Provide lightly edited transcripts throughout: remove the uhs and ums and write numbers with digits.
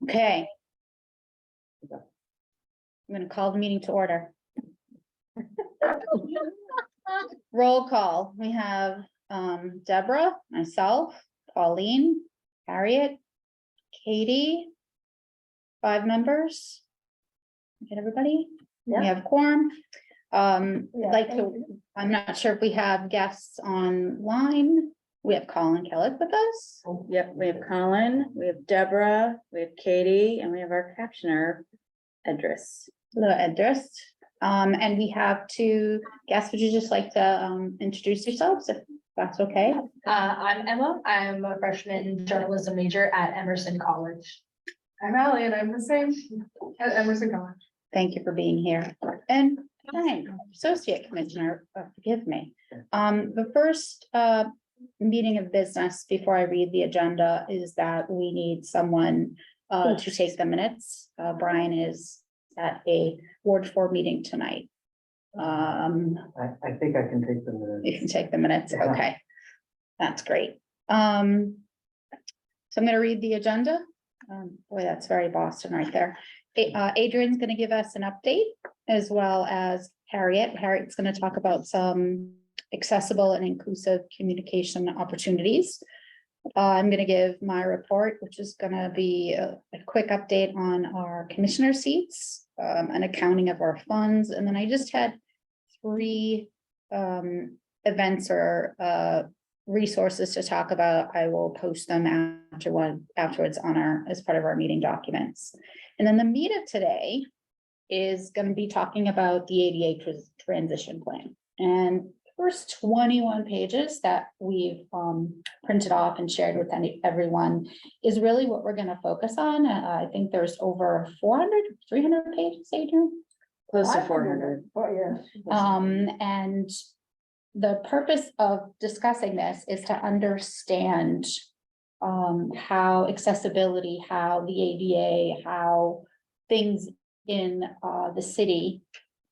Okay. I'm gonna call the meeting to order. Roll call. We have Deborah, myself, Pauline, Harriet, Katie. 5 members. Get everybody? We Yeah. have quorum. Yeah, Like I'm not sure if we have guests online. We have Colin Kellett with us. Yep, we have Colin, we have Deborah, we have Katie, and we have our captioner, Edris. Hello, Edris. And we have 2 guests. Would you just like to introduce yourselves if that's okay? I'm Emma. I'm a freshman journalism major at Emerson College. I'm Allie and I'm the same at Emerson College. Thank you for being here. And fine, Associate Commissioner, forgive me. The first meeting of business before I read the agenda is that we need someone to take the minutes. Brian is at a Ward 4 meeting tonight. I think I can take the minutes. You can take the minutes, Yeah. okay. That's great. So I'm gonna read the agenda. Boy, that's very Boston right there. Adrian's gonna give us an update as well as Harriet. Harriet's gonna talk about some accessible and inclusive communication opportunities. I'm gonna give my report, which is gonna be a quick update on our commissioner seats, an accounting of our funds, and then I just had 3 events or resources to talk about. I will post them afterwards on as part of our meeting documents. And then the meat of today is going to be talking about the ADA transition plan. And first 21 pages that we've printed off and shared with everyone is really what we're going to focus on. I think there's over 300 pages, Adrian. Close to 400. Oh, yes. And the purpose of discussing this is to understand how accessibility, how the ADA, how things in the city,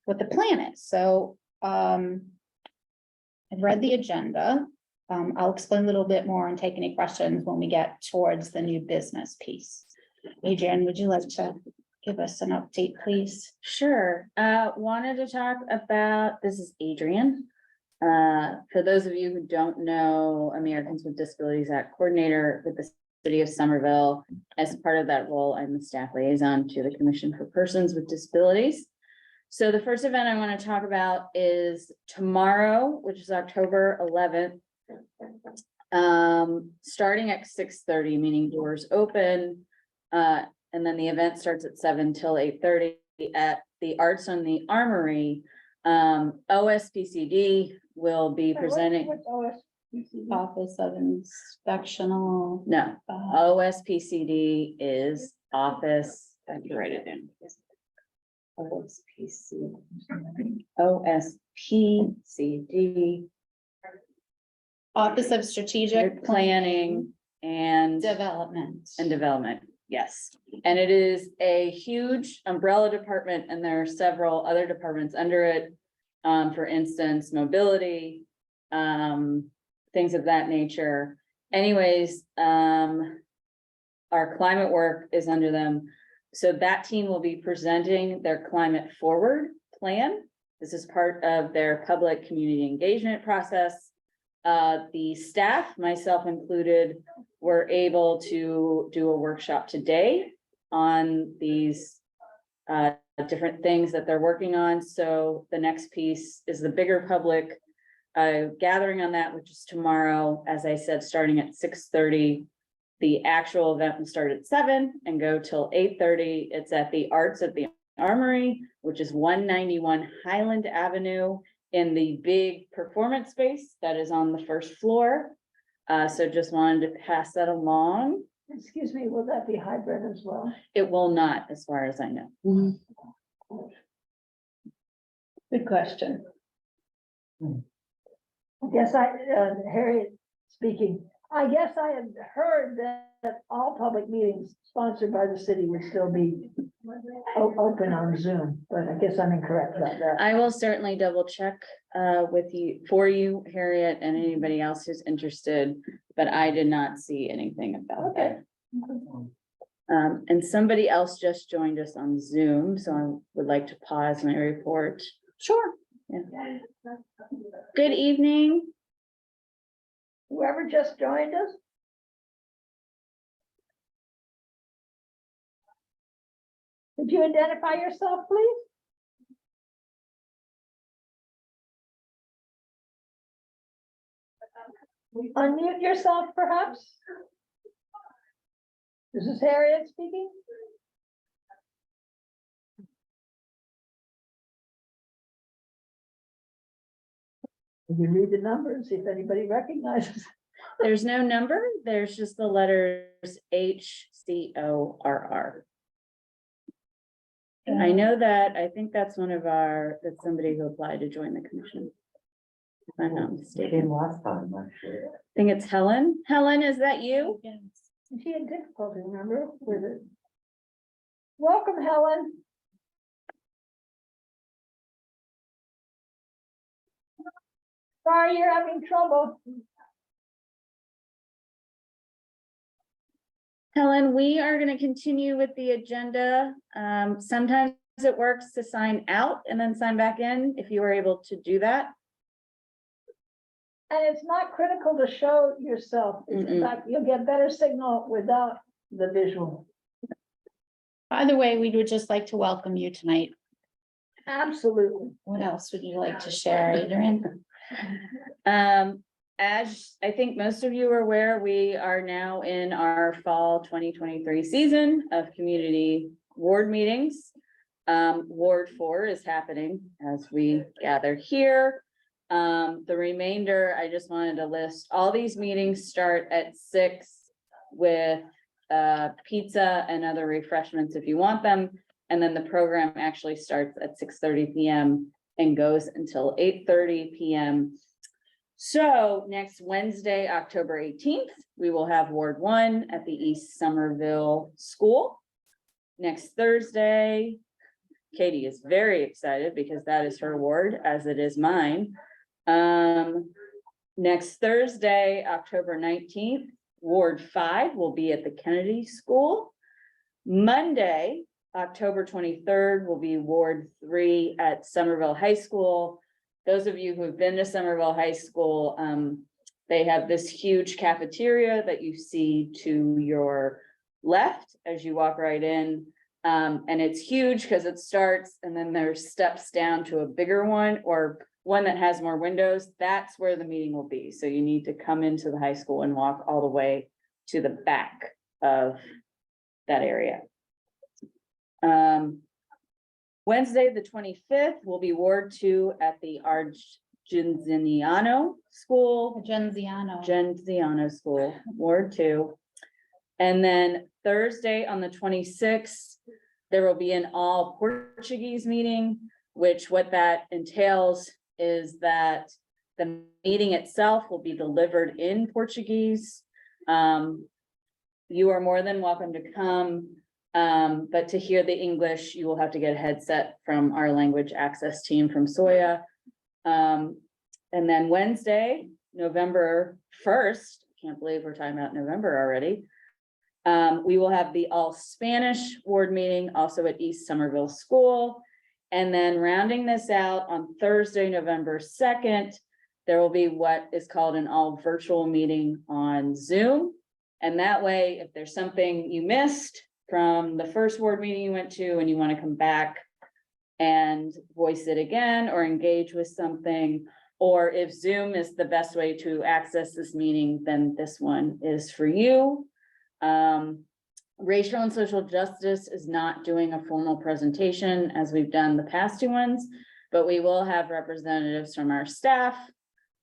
what the plan is. So I've read the agenda. I'll explain a little bit more and take any questions when we get towards the new business piece. Adrian, would you like to give us an update, please? Sure, wanted to talk about, this is Adrian. For those of you who don't know, Americans with Disabilities Act coordinator with the city of Somerville. As part of that role, I'm the staff liaison to the Commission for Persons with Disabilities. So the first event I want to talk about is tomorrow, which is October 11th. Starting at 6:30, meaning doors open. And then the event starts at 7 till 8:30 at the Arts on the Armory. OSPCD will be presenting. Office of Inspectional. No, OSPCD is office, I have to write it down. OSPCD, Office of Strategic planning and Development. yes. And it is a huge umbrella department and there are several other departments under it. For instance, mobility, things of that nature. Anyways, our climate work is under them. So that team will be presenting their climate forward plan. This is part of their public community engagement process. The staff, myself included, were able to do a workshop today on these different things that they're working on. So the next piece is the bigger public gathering on that, which is tomorrow, as I said, starting at 6:30. The actual event will start at 7 and go till 8:30. It's at the Arts at the Armory, which is 191 Highland Avenue in the big performance space that is on the first floor. So just wanted to pass that along. Excuse me, will that be hybrid as well? It will not, as far as I know. Good question. Hmm. I guess Harriet speaking, I guess I had heard that all public meetings sponsored by the city would still be open on Zoom, but I guess I'm incorrect about that. I will certainly double check for you, Harriet, and anybody else who's interested, but I did not see anything about that. And somebody else just joined us on Zoom, so I would like to pause my report. Sure. Yeah. Good evening. Whoever just joined us, could you identify yourself, please? Unmute yourself, perhaps. This is Harriet speaking. Can you read the number and see if anybody recognizes? There's no number, there's just the letters HCORR. I know that, I think that's that's somebody who applied to join the commission. If I'm not Came mistaken. last time, actually. I think it's Helen. Helen, is that you? She had difficulty, remember, with it. Welcome, Helen. Sorry you're having trouble. Helen, we are going to continue with the agenda. Sometimes it works to sign out and then sign back in, if you were able to do that. And it's not critical to show yourself. It's in fact, you'll get better signal without the visual. By the way, we would just like to welcome you tonight. Absolutely. What else would you like to share, Adrian? As I think most of you are aware, we are now in our fall 2023 season of community ward meetings. Ward 4 is happening as we gather here. The remainder, I just wanted to list, all these meetings start at 6 with pizza and other refreshments if you want them. And then the program actually starts at 6:30 p.m. and goes until 8:30 p.m. So next Wednesday, October 18th, we will have Ward 1 at the East Somerville School. Next Thursday, Katie is very excited because that is her ward, as it is mine. Next Thursday, October 19th, Ward 5 will be at the Kennedy School. Monday, October 23rd, will be Ward 3 at Somerville High School. Those of you who have been to Somerville High School, they have this huge cafeteria that you see to your left as you walk right in. And it's huge because it starts and then there's steps down to a bigger one or one that has more windows. That's where the meeting will be. So you need to come into the high school and walk all the way to the back of that area. Wednesday, the 25th, will be Ward 2 at the Argenziano School. Genziano School, Ward 2. And then Thursday on the 26th, there will be an all Portuguese meeting, which what that entails is that the meeting itself will be delivered in Portuguese. You are more than welcome to come. But to hear the English, you will have to get a headset from our language access team from Soya. And then Wednesday, November 1st, can't believe we're talking about November already. We will have the all Spanish ward meeting also at East Somerville School. And then rounding this out on Thursday, November 2nd, there will be what is called an all virtual meeting on Zoom. And that way, if there's something you missed from the first ward meeting you went to and you want to come back and voice it again or engage with something, or if Zoom is the best way to access this meeting, then this one is for you. Racial and social justice is not doing a formal presentation as we've done the past two ones, but we will have representatives from our staff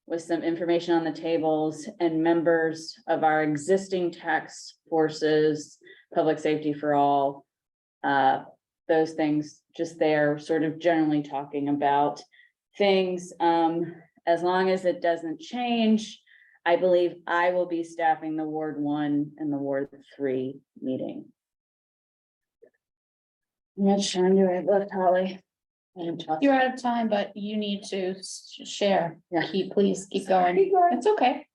with some information on the tables and members of our existing task forces, public safety for all, those things just there sort of generally talking about things. As long as it doesn't change, I believe I will be staffing the Ward 1 and the Ward 3 meeting. How much time do I have left, Holly? You're out of time, but you need to share. Yeah. Please keep going. Keep going. It's okay.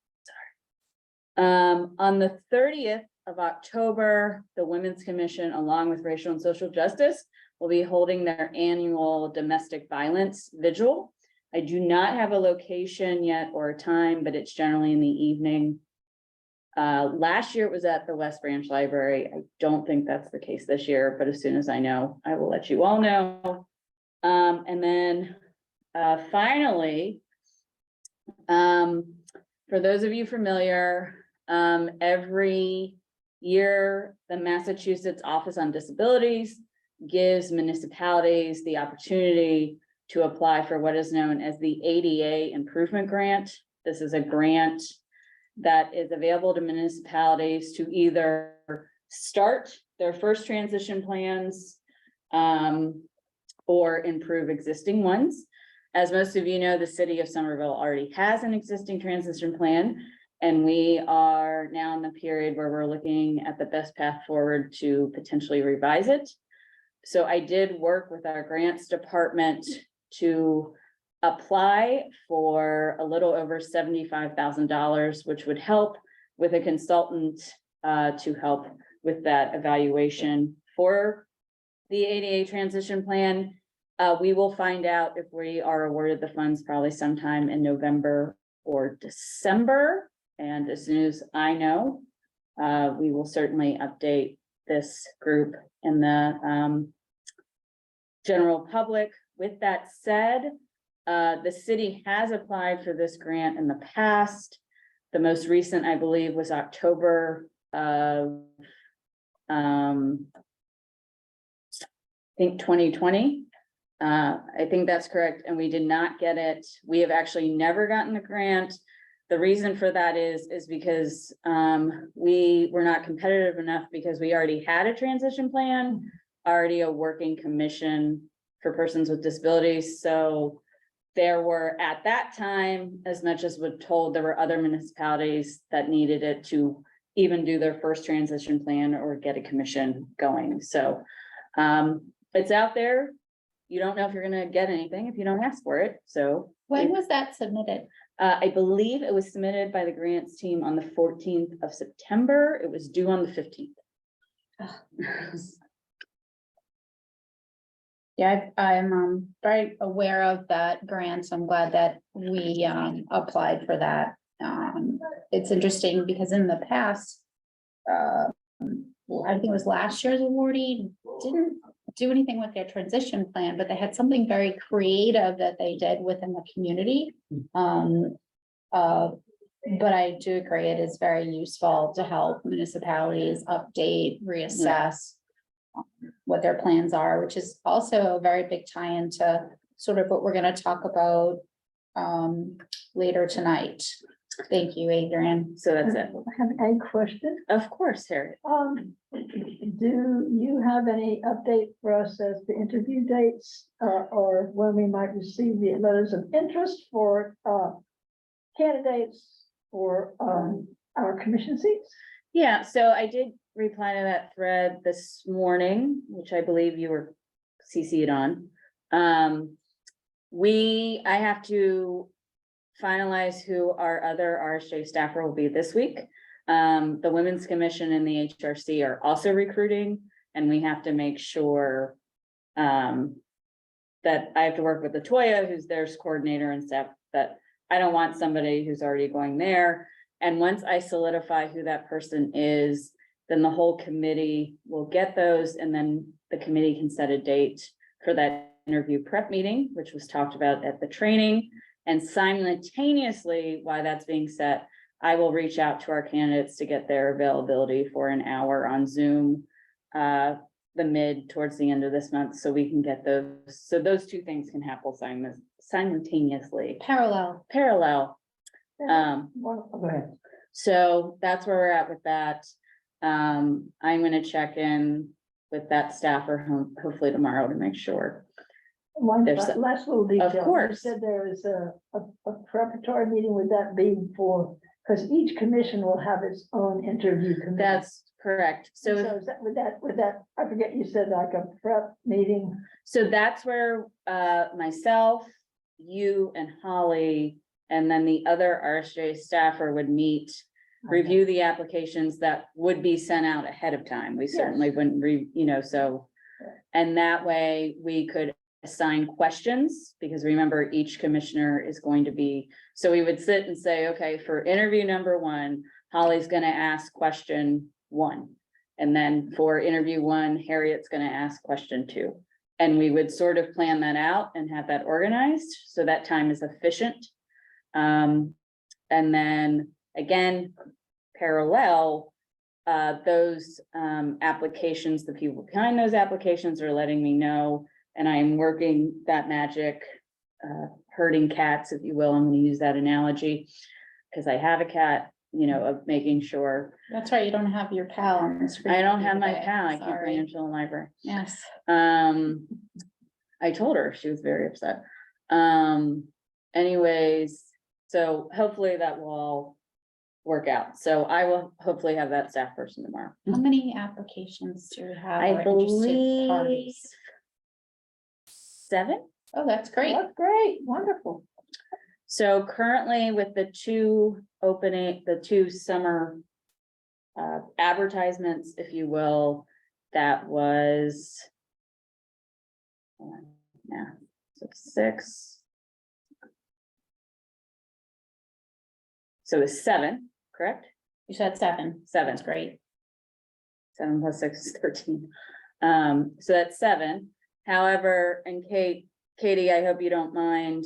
On the 30th of October, the Women's Commission, along with Racial and Social Justice, will be holding their annual domestic violence vigil. I do not have a location yet or a time, but it's generally in the evening. Last year it was at the West Branch Library. I don't think that's the case this year, but as soon as I know, I will let you all know. And then finally, for those of you familiar, every year, the Massachusetts Office on Disabilities gives municipalities the opportunity to apply for what is known as the ADA Improvement Grant. This is a grant that is available to municipalities to either start their first transition plans or improve existing ones. As most of you know, the city of Somerville already has an existing transition plan, and we are now in the period where we're looking at the best path forward to potentially revise it. So I did work with our grants department to apply for a little over $75,000, which would help with a consultant to help with that evaluation for the ADA transition plan. We will find out if we are awarded the funds probably sometime in November or December. And as soon as I know, we will certainly update this group in the general public. With that said, the city has applied for this grant in the past. The most recent, I believe, was October of I think 2020. I think that's correct, and we did not get it. We have actually never gotten the grant. The reason for that is because we were not competitive enough because we already had a transition plan, already a working commission for persons with disabilities. So there were, at that time, as much as we're told, there were other municipalities that needed it to even do their first transition plan or get a commission going. So it's out there. You don't know if you're gonna get anything if you don't ask for it. So When was that submitted? I believe it was submitted by the grants team on the 14th of September. It was due on the 15th. Yeah, I'm very aware of that grant. So I'm glad that we applied for that. It's interesting because in the past, I think it was last year's awardee didn't do anything with their transition plan, but they had something very creative that they did within the community. But I do agree it is very useful to help municipalities update, reassess what their plans are, which is also a very big tie into sort of what we're going to talk about later tonight. Thank you, Adrian. So that's it. I have a question. Of course, Harriet. Do you have any update for us as to interview dates, or when we might receive the letters of interest for candidates for our commission seats? Yeah, so I did reply to that thread this morning, which I believe you were CC'd on. I have to finalize who our other RSJ staffer will be this week. The Women's Commission and the HRC are also recruiting, and we have to make sure that I have to work with Latoya, who's their coordinator and staff, that I don't want somebody who's already going there. And once I solidify who that person is, then the whole committee will get those, and then the committee can set a date for that interview prep meeting, which was talked about at the training. And simultaneously, while that's being set, I will reach out to our candidates to get their availability for an hour on Zoom, towards the end of this month, so we can get those. So those two things can happen simultaneously. Parallel. Well, go ahead. So that's where we're at with that. I'm gonna check in with that staffer hopefully tomorrow to make sure. One There's last little detail. You course. said there is a preparatory meeting. Would that be for, because each commission will have its own interview committee? That's correct. So is that, would that, I forget, you said like a prep meeting? So that's where myself, you and Holly, and then the other RSJ staffer would meet review the applications that would be sent out ahead of time. We certainly wouldn't so. And that way we could assign questions, because remember, each commissioner is going to be, so we would sit and say, okay, for interview number 1, Holly's gonna ask question 1. And then for interview 1, Harriet's gonna ask question 2. And we would sort of plan that out and have that organized, so that time is efficient. And then again, parallel, those applications, the people behind those applications are letting me know, and I am working that magic, herding cats, if you will. I'm gonna use that analogy, because I have a cat, of making sure. That's right, you don't have your pal on the screen. I don't have my today. pal, I can't Sorry. bring him to the library. Yes. I told her, she was very upset. Anyways, so hopefully that will all work out. So I will hopefully have that staff person tomorrow. How many applications do you have? I or interested believe parties? 7. Oh, that's great. That's great, wonderful. So currently with the 2 summer advertisements, if you will, that was so 6. So it's 7, correct? You said 7. 7. That's great. 7 plus 6 is 13. So that's 7. However, and Katie, I hope you don't mind.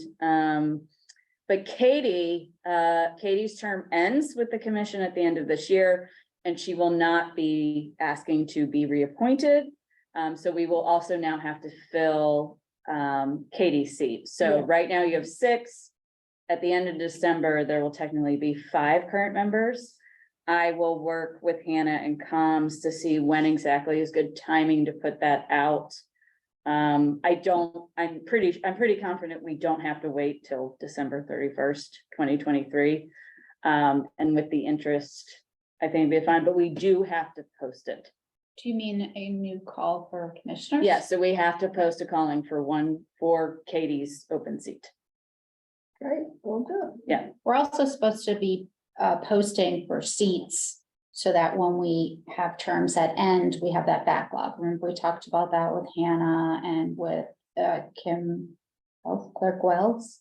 But Katie's term ends with the commission at the end of this year, and she will not be asking to be reappointed. So we will also now have to fill Katie's seat. So Yeah. right now you have 6. At the end of December, there will technically be 5 current members. I will work with Hannah and comms to see when exactly is good timing to put that out. I'm pretty confident we don't have to wait till December 31st, 2023. And with the interest, I think it'll be fine, but we do have to post it. Do you mean a new call for commissioners? Yeah, so we have to post a calling for Katie's open seat. Great, well done. We're also supposed to be posting for seats, so that when we have terms that end, we have that backlog. Remember, we talked about that with Hannah and with Kim, Clerk Wells.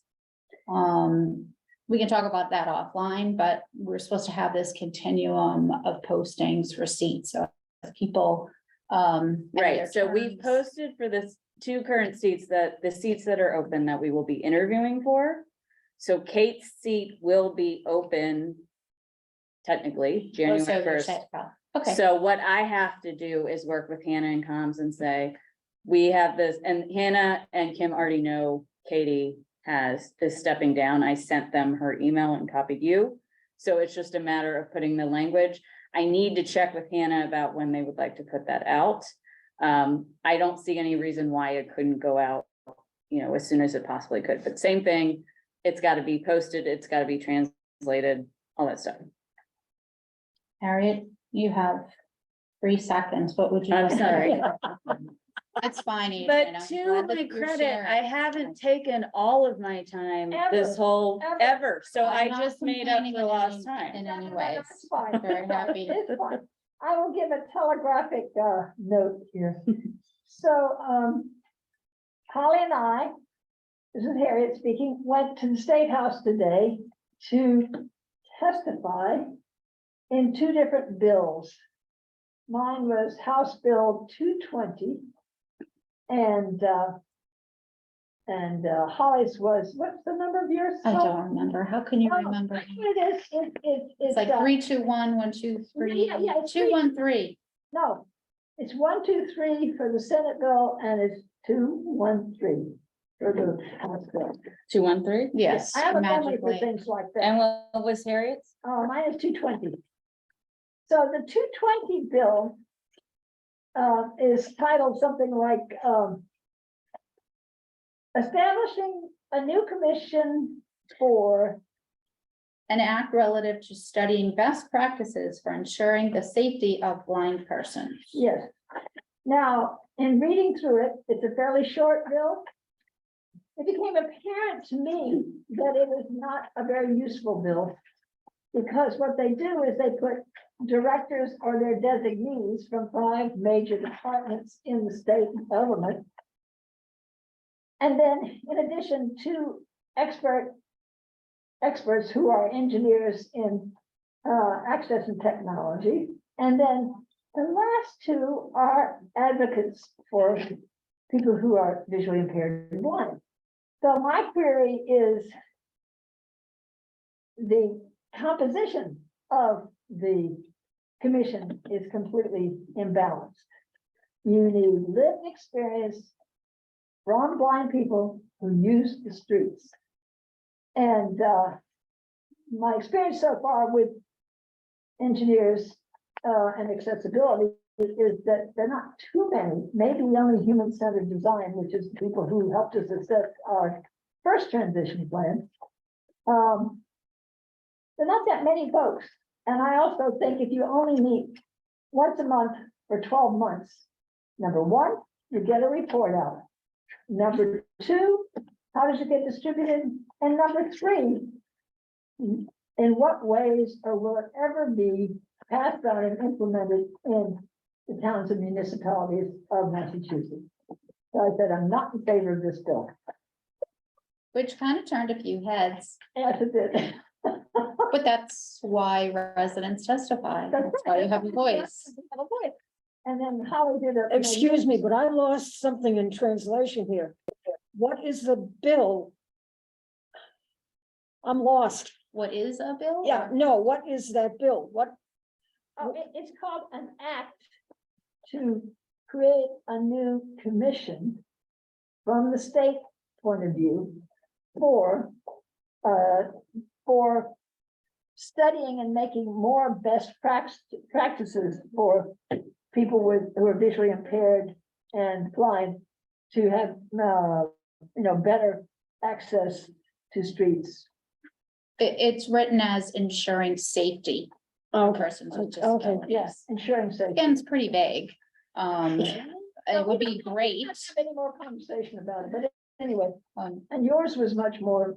We can talk about that offline, but we're supposed to have this continuum of postings for seats, so if people. and Right, their so we terms- posted for this 2 current seats, the seats that are open that we will be interviewing for. So Kate's seat will be open technically Oh, January so they're 1st. set, okay. So what I have to do is work with Hannah and comms and say, we have this, and Hannah and Kim already know Katie is stepping down. I sent them her email and copied you. So it's just a matter of putting the language. I need to check with Hannah about when they would like to put that out. I don't see any reason why it couldn't go out, as soon as it possibly could, but same thing. It's got to be posted, it's got to be translated, all that stuff. Harriet, you have 3 seconds. What would you? I'm like to sorry. do? It's fine. Adrian, But I'm to glad that my you're credit, sharing. I haven't taken all of my time this Ever, whole, ever. ever, so I I'm not just made up complaining for in lost any- time. In any No, ways. it's fine. Very happy. It's fine. I will give a telegraphic note here. So Holly and I, this is Harriet speaking, went to the State House today to testify in 2 different bills. Mine was House Bill 220. And Holly's was, what's the number of yours? I don't remember. How can you Oh, remember? It is, It's like 3, 2, 1, 1, 2, 3, Yeah, yeah, it's 2, 1, 3. No, it's 1, 2, 3 for the Senate bill, and it's 2, 1, 3 for the House bill. 213, Yes, I have a memory for magically. things like that. and what was Harriet's? Mine is 220. So the 220 bill is titled something like establishing a new commission for, An act relative to studying best practices for ensuring the safety of blind persons. yes. Now, in reading through it, it's a fairly short bill. It became apparent to me that it is not a very useful bill. Because what they do is they put directors or their designees from 5 major departments in the state government. And then in addition to experts who are engineers in access and technology. And then the last 2 are advocates for people who are visually impaired and blind. So my query is the composition of the commission is completely imbalanced. You need lived experience from blind people who use the streets. And my experience so far with engineers and accessibility is that they're not too many, maybe only human-centered design, which is people who helped us assess our first transition plan. There are not that many folks. And I also think if you only meet once a month for 12 months, number 1, you get a report out. Number 2, how does it get distributed? And number 3, in what ways or will it ever be passed on and implemented in the towns and municipalities of Massachusetts? So I said, I'm not in favor of this bill. Which kind of turned a few heads, Yes, it did. but that's why residents testify. That's why you have a voice. Have a voice. And then Holly did a. Excuse me, but I lost something in translation here. What is the bill? I'm lost. What is a bill? Yeah, no, what is that bill? What, Oh, it's called an act to create a new commission from the state point of view for studying and making more best practices for people who are visually impaired and blind to have, better access to streets. It's written as ensuring safety for persons with okay, disabilities. Yes, ensuring safety. Again, it's pretty vague. It would be great. Let's have any more conversation about it, but anyway, Um, and yours was much more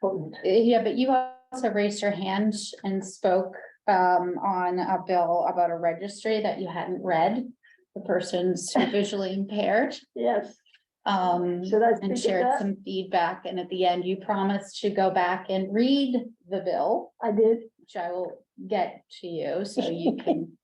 potent. Yeah, but you also raised your hand and spoke on a bill about a registry that you hadn't read. The persons who are visually impaired. Yes, And should I speak of shared that? some feedback, and at the end, you promised to go back and read the bill, I did. which I will get to you, so you can.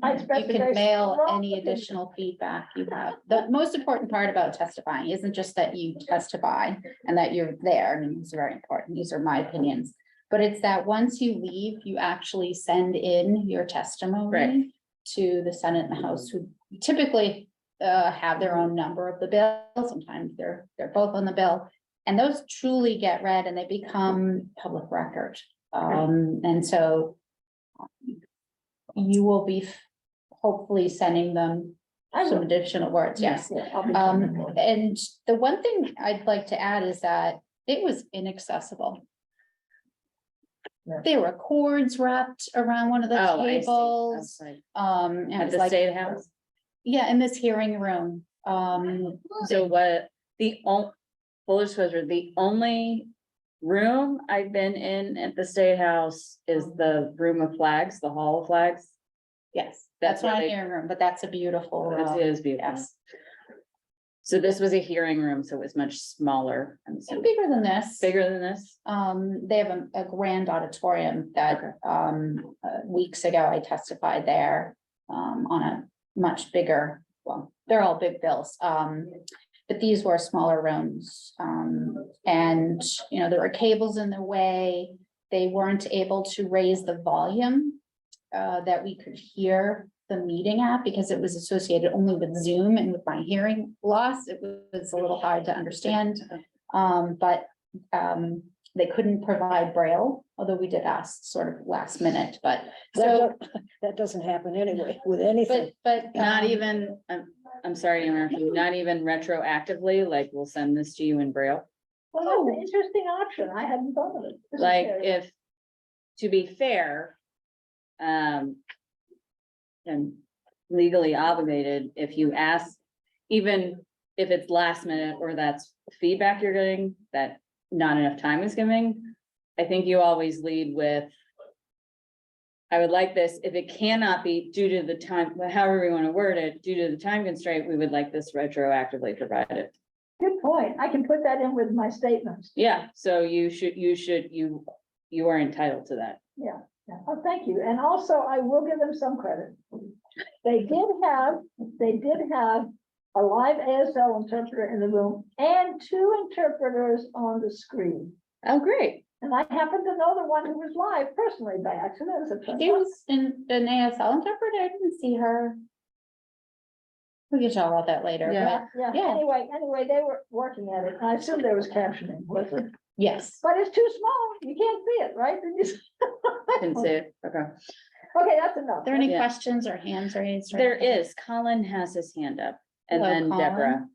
I You expressed a can very mail strong any opinion. additional feedback you have. The most important part about testifying isn't just that you testify and that you're there. I mean, it's very important. These are my opinions. But it's that once you leave, you actually send in your testimony to the Senate and the House, who typically have their own number of the bill. Sometimes they're both on the bill. And those truly get read and they become public record. And so you will be hopefully sending them some additional words, yes. Yeah, I'll be talking more. And the one thing I'd like to add is that it was inaccessible. Yeah. There were cords wrapped around one of the Oh, I see. tables. Outside. And it At was the like, State House. yeah, in this hearing room. So what, full disclosure, the only room I've been in at the State House is the room of flags, the hall of flags. Yes, That's that's not a what they- hearing room, but that's a beautiful. It is beautiful. Yes, So this was a hearing room, so it was much smaller and so and bigger than this. bigger than this. They have a grand auditorium that, weeks ago I testified there, on a much bigger, well, they're all big bills. But these were smaller rooms, and, there were cables in the way. They weren't able to raise the volume, that we could hear the meeting at because it was associated only with Zoom and with my hearing loss. It was a little hard to understand. But they couldn't provide Braille, although we did ask sort of last minute, but so, that doesn't happen anyway with anything. but. Not even, I'm sorry to interrupt you, not even retroactively, like we'll send this to you in Braille. Well, that's an interesting option. I hadn't thought of it. This is Like very- if, to be fair. And legally obligated, if you ask, even if it's last minute or that's feedback you're getting, that not enough time is giving. I think you always lead with. I would like this, if it cannot be due to the time, however we want to word it, due to the time constraint, we would like this retroactively provided. Good point. I can put that in with my statements. Yeah, so you are entitled to that. Yeah. Oh, thank you. And also I will give them some credit. They did have a live ASL interpreter in the room and 2 interpreters on the screen. Oh, great. And I happen to know the one who was live personally by accident. She was an ASL interpreter. I didn't see her. We can talk about that later. Yeah. But Yeah, Yeah. anyway, they were working at it. I assume there was captioning, was it? yes, But it's too small. You can't see it, right? Didn't see it. Okay. Okay, that's enough. are there any Yeah. questions or hands raised? or There anything? is. Colin has his hand up. And Hello, then Colin. Deborah.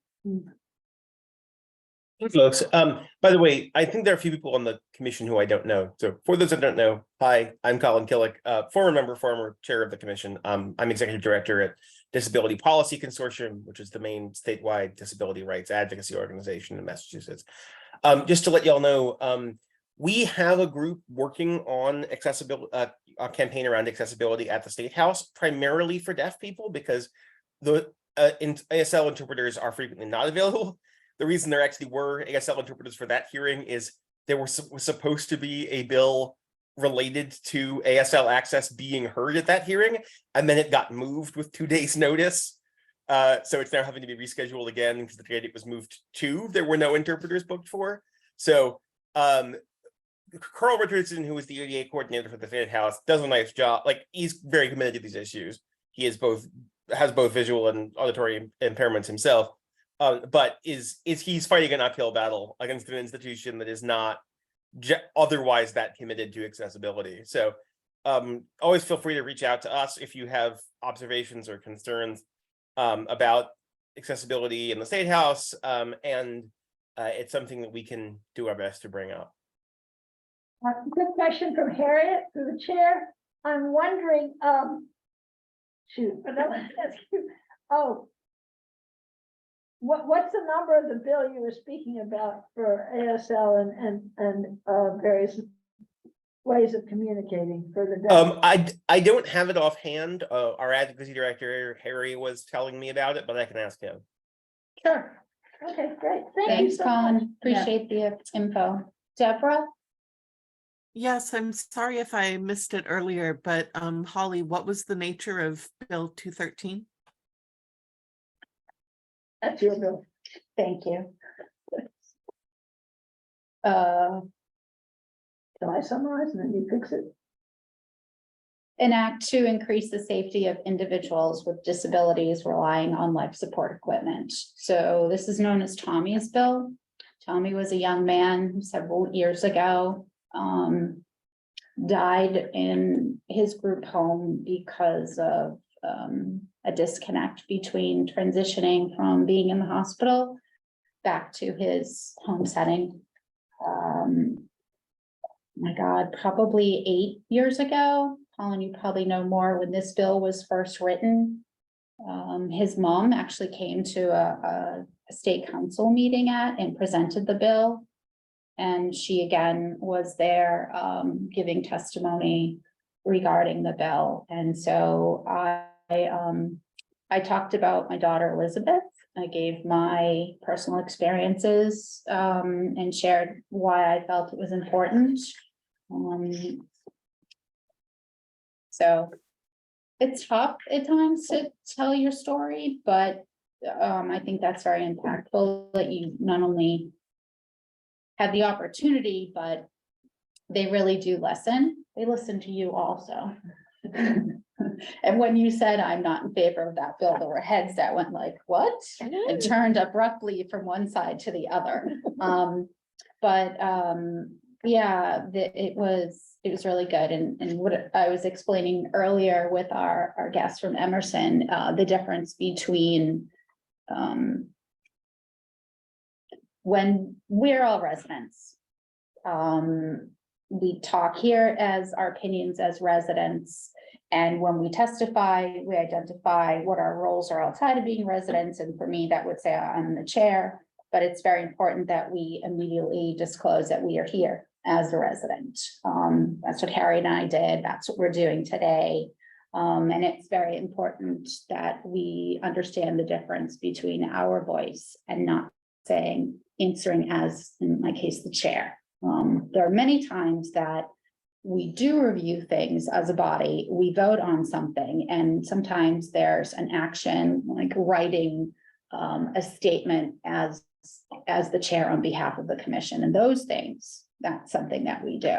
Hey, folks. By the way, I think there are a few people on the commission who I don't know. So for those that don't know, hi, I'm Colin Killick, former member, former chair of the commission. I'm executive director at Disability Policy Consortium, which is the main statewide disability rights advocacy organization in Massachusetts. Just to let y'all know, we have a group working on accessibility, a campaign around accessibility at the State House, primarily for deaf people, because the ASL interpreters are frequently not available. The reason there actually were ASL interpreters for that hearing is there was supposed to be a bill related to ASL access being heard at that hearing, and then it got moved with 2 days notice. So it's now having to be rescheduled again because the date it was moved to, there were no interpreters booked for. So Carl Richardson, who is the ADA coordinator for the State House, does a nice job. Like, he's very committed to these issues. He has both visual and auditory impairments himself. But he's fighting an uphill battle against an institution that is not otherwise that committed to accessibility. So always feel free to reach out to us if you have observations or concerns about accessibility in the State House, and it's something that we can do our best to bring up. Quick question from Harriet through the chair. I'm wondering, what's the number of the bill you were speaking about for ASL and various ways of communicating for the deaf? I don't have it offhand. Our advocacy director Harry was telling me about it, but I can ask him. Sure. Okay, great. Thank you Thanks, so much. Colin. Appreciate the info. Deborah? Yes, I'm sorry if I missed it earlier, but Holly, what was the nature of Bill 213? That's your bill. Thank you. Can I summarize and then you fix it? An act to increase the safety of individuals with disabilities relying on life support equipment. So this is known as Tommy's bill. Tommy was a young man several years ago, died in his group home because of a disconnect between transitioning from being in the hospital back to his home setting. My God, probably 8 years ago. Colin, you probably know more. When this bill was first written, his mom actually came to a state council meeting and presented the bill. And she again was there giving testimony regarding the bill. And so I talked about my daughter Elizabeth. I gave my personal experiences and shared why I felt it was important. So it's tough at times to tell your story, but I think that's very impactful that you not only had the opportunity, but they really do listen. They listen to you also. And when you said, I'm not in favor of that bill, there were heads that went like, what? And turned abruptly from one side to the other. Yeah, it was really good. And what I was explaining earlier with our guest from Emerson, the difference between when we're all residents. We talk here as our opinions as residents. And when we testify, we identify what our roles are outside of being residents. And for me, that would say I'm the chair, but it's very important that we immediately disclose that we are here as a resident. That's what Harry and I did. That's what we're doing today. And it's very important that we understand the difference between our voice and not saying, answering as, in my case, the chair. There are many times that we do review things as a body, we vote on something, and sometimes there's an action like writing a statement as the chair on behalf of the commission, and those things, that's something that we do.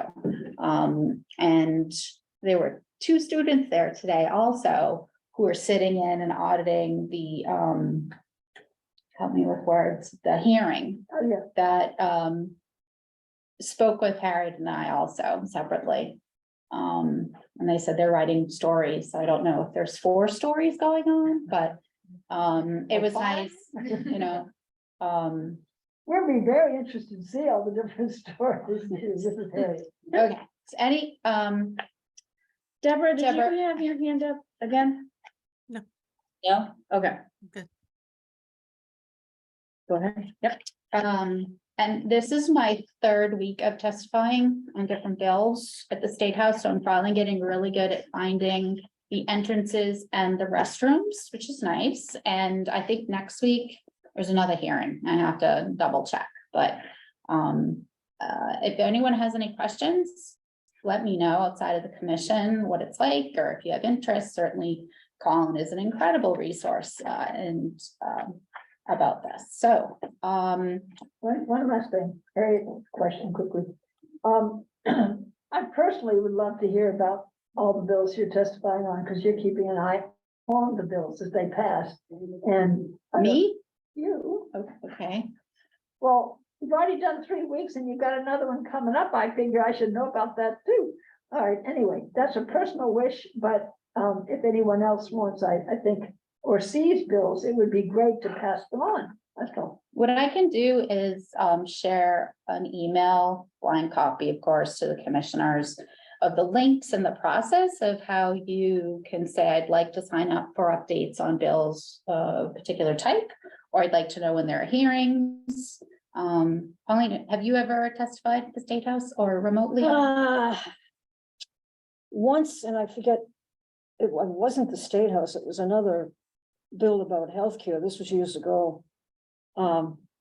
And there were 2 students there today also who are sitting in and auditing the help me with words, the hearing Oh, yeah. that spoke with Harriet and I also separately. And they said they're writing stories. So I don't know if there's 4 stories going on, but it was nice, you know. We'll be very interested to see all the different stories. This is Harriet. Okay, so any Deborah, did you Deborah. have your hand up again? no, okay. Good. Go ahead. Yep. And this is my 3rd week of testifying on different bills at the State House, so I'm finally getting really good at finding the entrances and the restrooms, which is nice. And I think next week there's another hearing. I have to double check, but if anyone has any questions, let me know outside of the commission what it's like, or if you have interest, certainly Colin is an incredible resource and about this. So One last thing, Harriet, question quickly. I personally would love to hear about all the bills you're testifying on, because you're keeping an eye on the bills as they pass. And me, you, okay, well, you've already done 3 weeks and you've got another one coming up. I figure I should know about that too. All right, anyway, that's a personal wish, but if anyone else wants, I think, or sees bills, it would be great to pass them on. That's all. what I can do is share an email, blind copy, of course, to the commissioners of the links and the process of how you can say, I'd like to sign up for updates on bills of a particular type, or I'd like to know when there are hearings. Pauline, have you ever testified at the State House or remotely? Once, and I forget, it wasn't the State House, it was another bill about healthcare. This was years ago.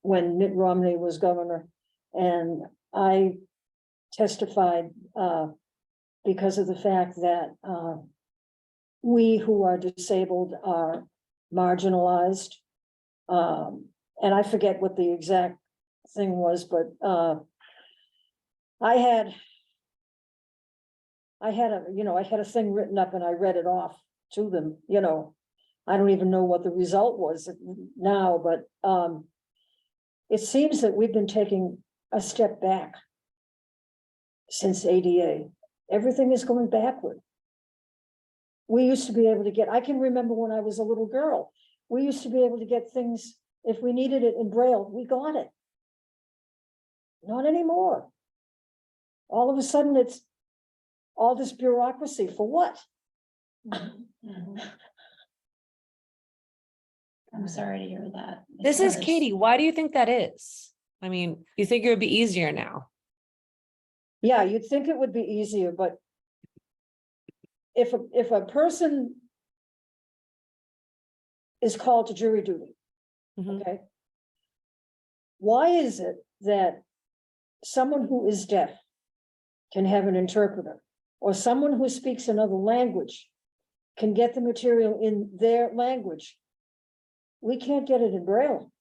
When Mitt Romney was governor, and I testified because of the fact that we who are disabled are marginalized. And I forget what the exact thing was, but I had a thing written up and I read it off to them, I don't even know what the result was now, but it seems that we've been taking a step back since ADA. Everything is going backward. We used to be able to get, I can remember when I was a little girl, we used to be able to get things, if we needed it in Braille, we got it. Not anymore. All of a sudden, it's all this bureaucracy for what? I'm sorry to hear that. This is Because- Katie. Why do you think that is? I mean, you think it would be easier now? Yeah, you'd think it would be easier, but if a person is called to jury duty, Mhm. okay? Why is it that someone who is deaf can have an interpreter, or someone who speaks another language can get the material in their language? We can't get it in Braille.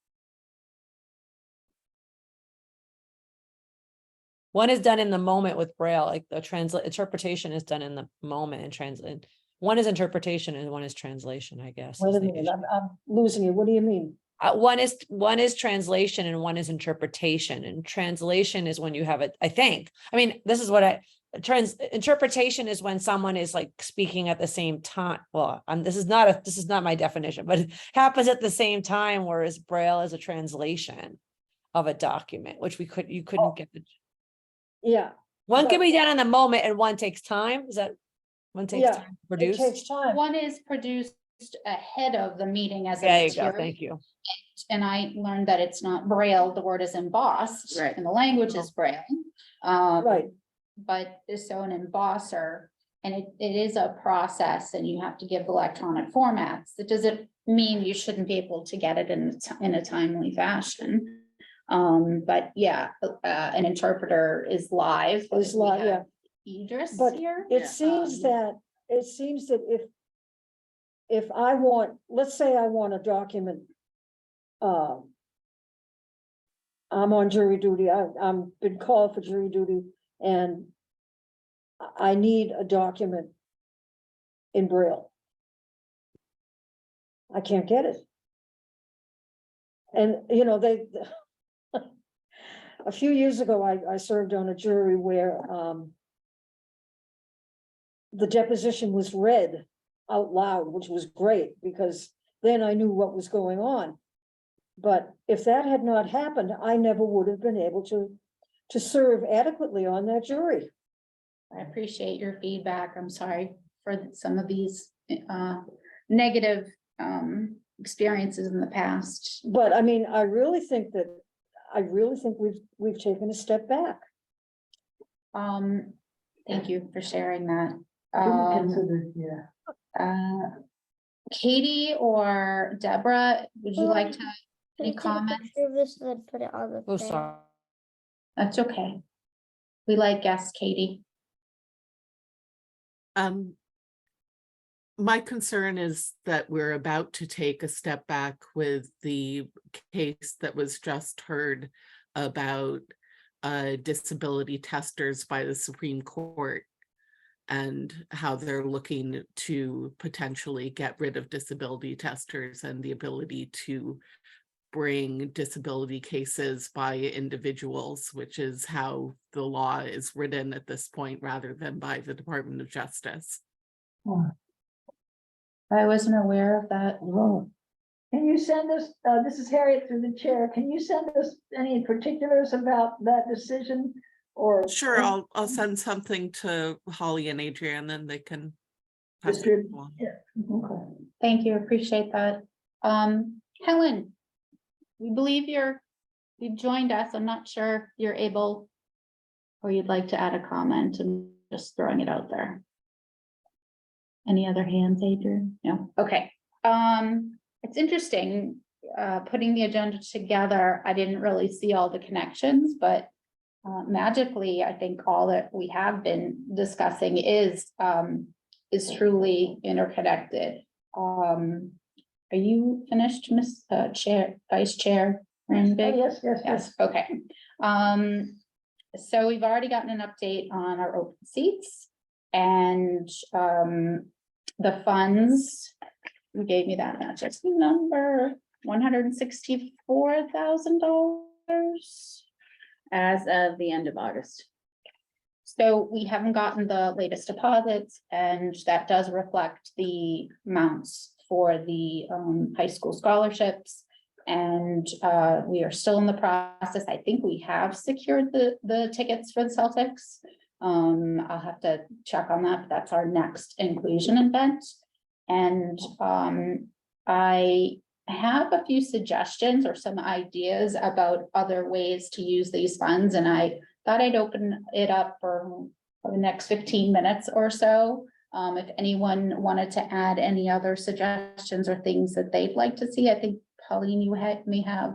One is done in the moment with Braille, like the interpretation is done in the moment and translate. One is interpretation and one is translation, I guess. Wait is a the minute, issue. I'm losing you. What do you mean? One is translation and one is interpretation, and translation is when you have it, I think. I mean, this is what interpretation is when someone is like speaking at the same time. Well, this is not my definition, but it happens at the same time, whereas Braille is a translation of a document, which you couldn't get. Yeah, One can but- be done in the moment and one takes time. Is that one takes Yeah, time to it produce? takes time. One is produced ahead of the meeting as a There you go. material. Thank you. And I learned that it's not Braille, the word is embossed. Right. And the language is Braille. Right, But so an embosser, and it is a process and you have to give electronic formats. It doesn't mean you shouldn't be able to get it in a timely fashion. But yeah, an interpreter is live. Is We live, have Idris but here. it seems that, if I want, let's say I want a document. I'm on jury duty, I'm been called for jury duty, and I need a document in Braille. I can't get it. And, you know, a few years ago, I served on a jury where, the deposition was read out loud, which was great, because then I knew what was going on. But if that had not happened, I never would have been able to serve adequately on that jury. I appreciate your feedback. I'm sorry for some of these negative experiences in the past. But I mean, I really think we've taken a step back. Thank you for sharing that. Considered, yeah. Katie or Deborah, would you like to, any comments? This and put it on the Oh, thing. sorry. That's okay. We like guests, Katie. My concern is that we're about to take a step back with the case that was just heard about disability testers by the Supreme Court, and how they're looking to potentially get rid of disability testers and the ability to bring disability cases by individuals, which is how the law is written at this point, rather than by the Department of Justice. I wasn't aware of that. Oh. Can you send us, this is Harriet through the chair, can you send us any particulars about that decision? Or Sure, I'll send something to Holly and Adrienne, and they can pass it distribute? along. Yeah, okay. Thank you, appreciate that. Helen, we believe you've joined us. I'm not sure if you're able or you'd like to add a comment, and just throwing it out there. Any other hands, Adrian? No, okay. It's interesting, putting the agenda together. I didn't really see all the connections, but magically, I think all that we have been discussing is truly interconnected. Are you finished, Miss Vice Chair? Randbig? Yes, yes, yes. Yes, okay. So we've already gotten an update on our open seats and the funds. You gave me that magic number, $164,000. As of the end of August. So we haven't gotten the latest deposits, and that does reflect the amounts for the high school scholarships. And we are still in the process. I think we have secured the tickets for the Celtics. I'll have to check on that, but that's our next inclusion event. And I have a few suggestions or some ideas about other ways to use these funds, and I thought I'd open it up for the next 15 minutes or so. If anyone wanted to add any other suggestions or things that they'd like to see. I think Pauline, you may have,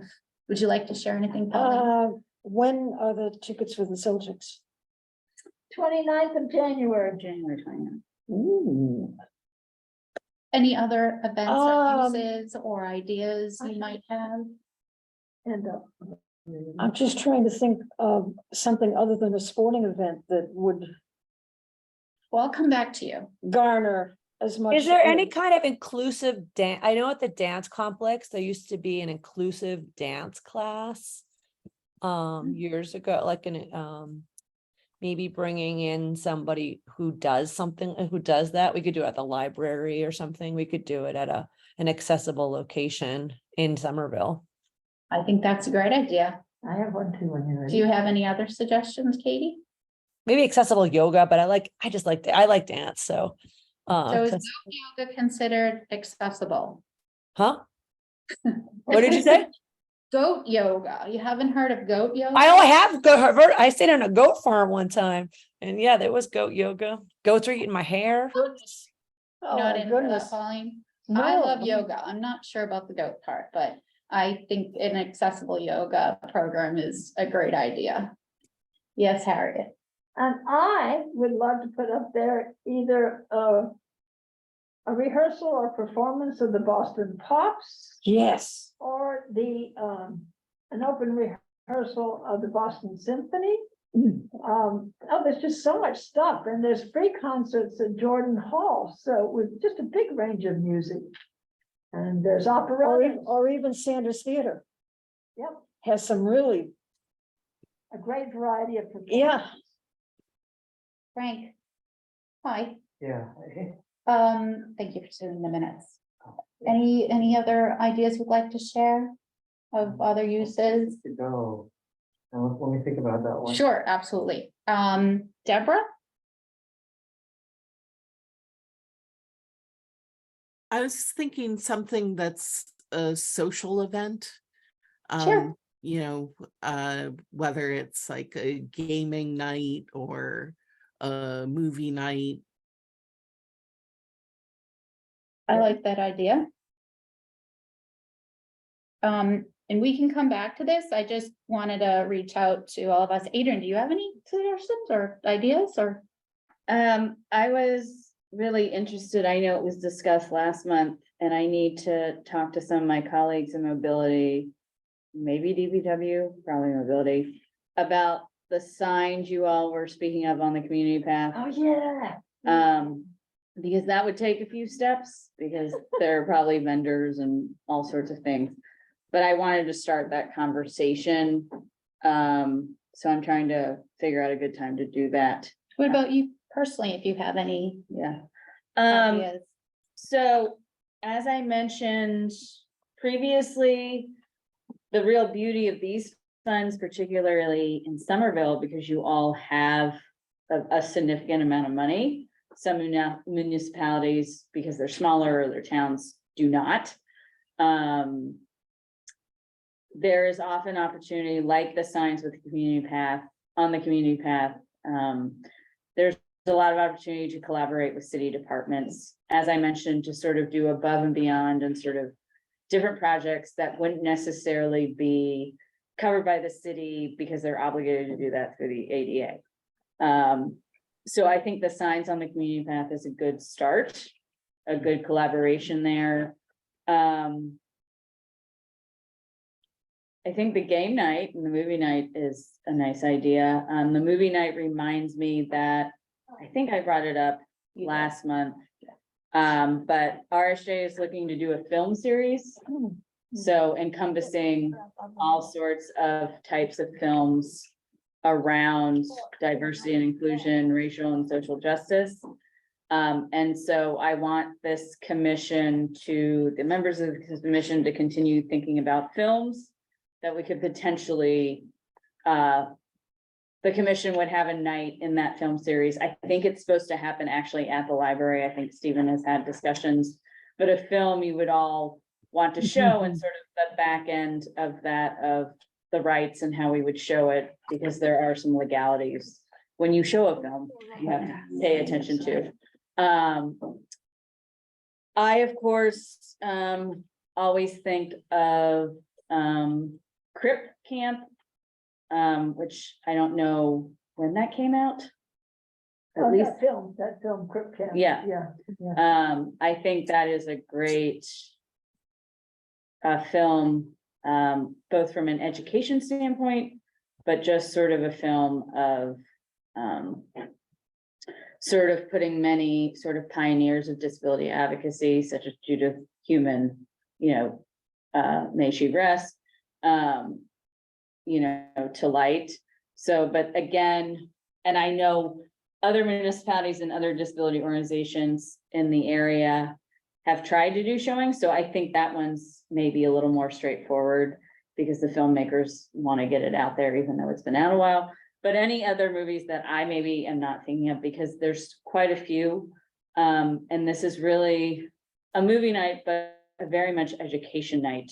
would you like to share anything, Pauline? When are the tickets for the Celtics? 29th of January. January 29th. Ooh. Any other events or Um, uses or ideas you might have? And I'm just trying to think of something other than a sporting event that would Well, I'll come back to you. garner as much. Is there any kind of inclusive dance? I know at the dance complex, there used to be an inclusive dance class years ago, like maybe bringing in somebody who does that. We could do it at the library or something. We could do it at an accessible location in Somerville. I think that's a great idea. I have one too when you're ready. Do you have any other suggestions, Katie? Maybe accessible yoga, but I like dance. So, So is yoga considered accessible? huh? What did you say? Goat yoga. You haven't heard of goat yoga? I have I stayed on a goat farm one time, and yeah, there was goat yoga. Goats are eating my hair. Goodness. Oh, Not my into that, goodness. Pauline? No, I love yoga. I'm not sure about the goat part, but I think an accessible yoga program is a great idea. Yes, Harriet. And I would love to put up there either a rehearsal or performance of the Boston Pops, Yes. or an open rehearsal of the Boston Symphony. Oh, there's just so much stuff, and there's free concerts at Jordan Hall, so with just a big range of music. And there's opera, Or even Sanders Theater yep, has some really, a great variety of. yeah. Frank. Hi. Yeah. Thank you for doing the minutes. Any other ideas you'd like to share of other uses? To go. Now, let me think about that one. Sure, absolutely. Deborah? I was thinking something that's a social event. Sure. You know, whether it's like a gaming night or a movie night. I like that idea. And we can come back to this. I just wanted to reach out to all of us. Adrian, do you have any suggestions or ideas or? I was really interested. I know it was discussed last month, and I need to talk to some of my colleagues in mobility, maybe DPW, probably mobility, about the signs you all were speaking of on the community path. Oh, yeah. Because that would take a few steps, because there are probably vendors and all sorts of things. But I wanted to start that conversation. So I'm trying to figure out a good time to do that. What about you personally, if you have any Yeah. ideas? So as I mentioned previously, the real beauty of these funds, particularly in Somerville, because you all have a significant amount of money. Some municipalities, because they're smaller, or their towns do not. There is often opportunity, like the signs with the community path, on the community path. There's a lot of opportunity to collaborate with city departments, as I mentioned, to sort of do above and beyond and sort of different projects that wouldn't necessarily be covered by the city because they're obligated to do that through the ADA. So I think the signs on the community path is a good start, a good collaboration there. I think the game night and the movie night is a nice idea. The movie night reminds me that, I think I brought it up last month. But RSJ is looking to do a film series. So encompassing all sorts of types of films around diversity and inclusion, racial and social justice. And so I want this commission the members of the commission to continue thinking about films that we could potentially, the commission would have a night in that film series. I think it's supposed to happen actually at the library. I think Stephen has had discussions, but a film you would all want to show, and sort of the back end of that, of the rights and how we would show it, because there are some legalities when you show a film you have to pay attention to. I, of course, always think of Crip Camp, which I don't know when that came out. At least, That film, Crip Camp. Yeah. Yeah. I think that is a great film, both from an education standpoint, but just sort of a film of sort of putting many sort of pioneers of disability advocacy, such as Judith Heumann, may she rest, to light. So, but again, and I know other municipalities and other disability organizations in the area have tried to do showings. So I think that one's maybe a little more straightforward, because the filmmakers want to get it out there, even though it's been out a while. But any other movies that I maybe am not thinking of, because there's quite a few. And this is really a movie night, but a very much education night.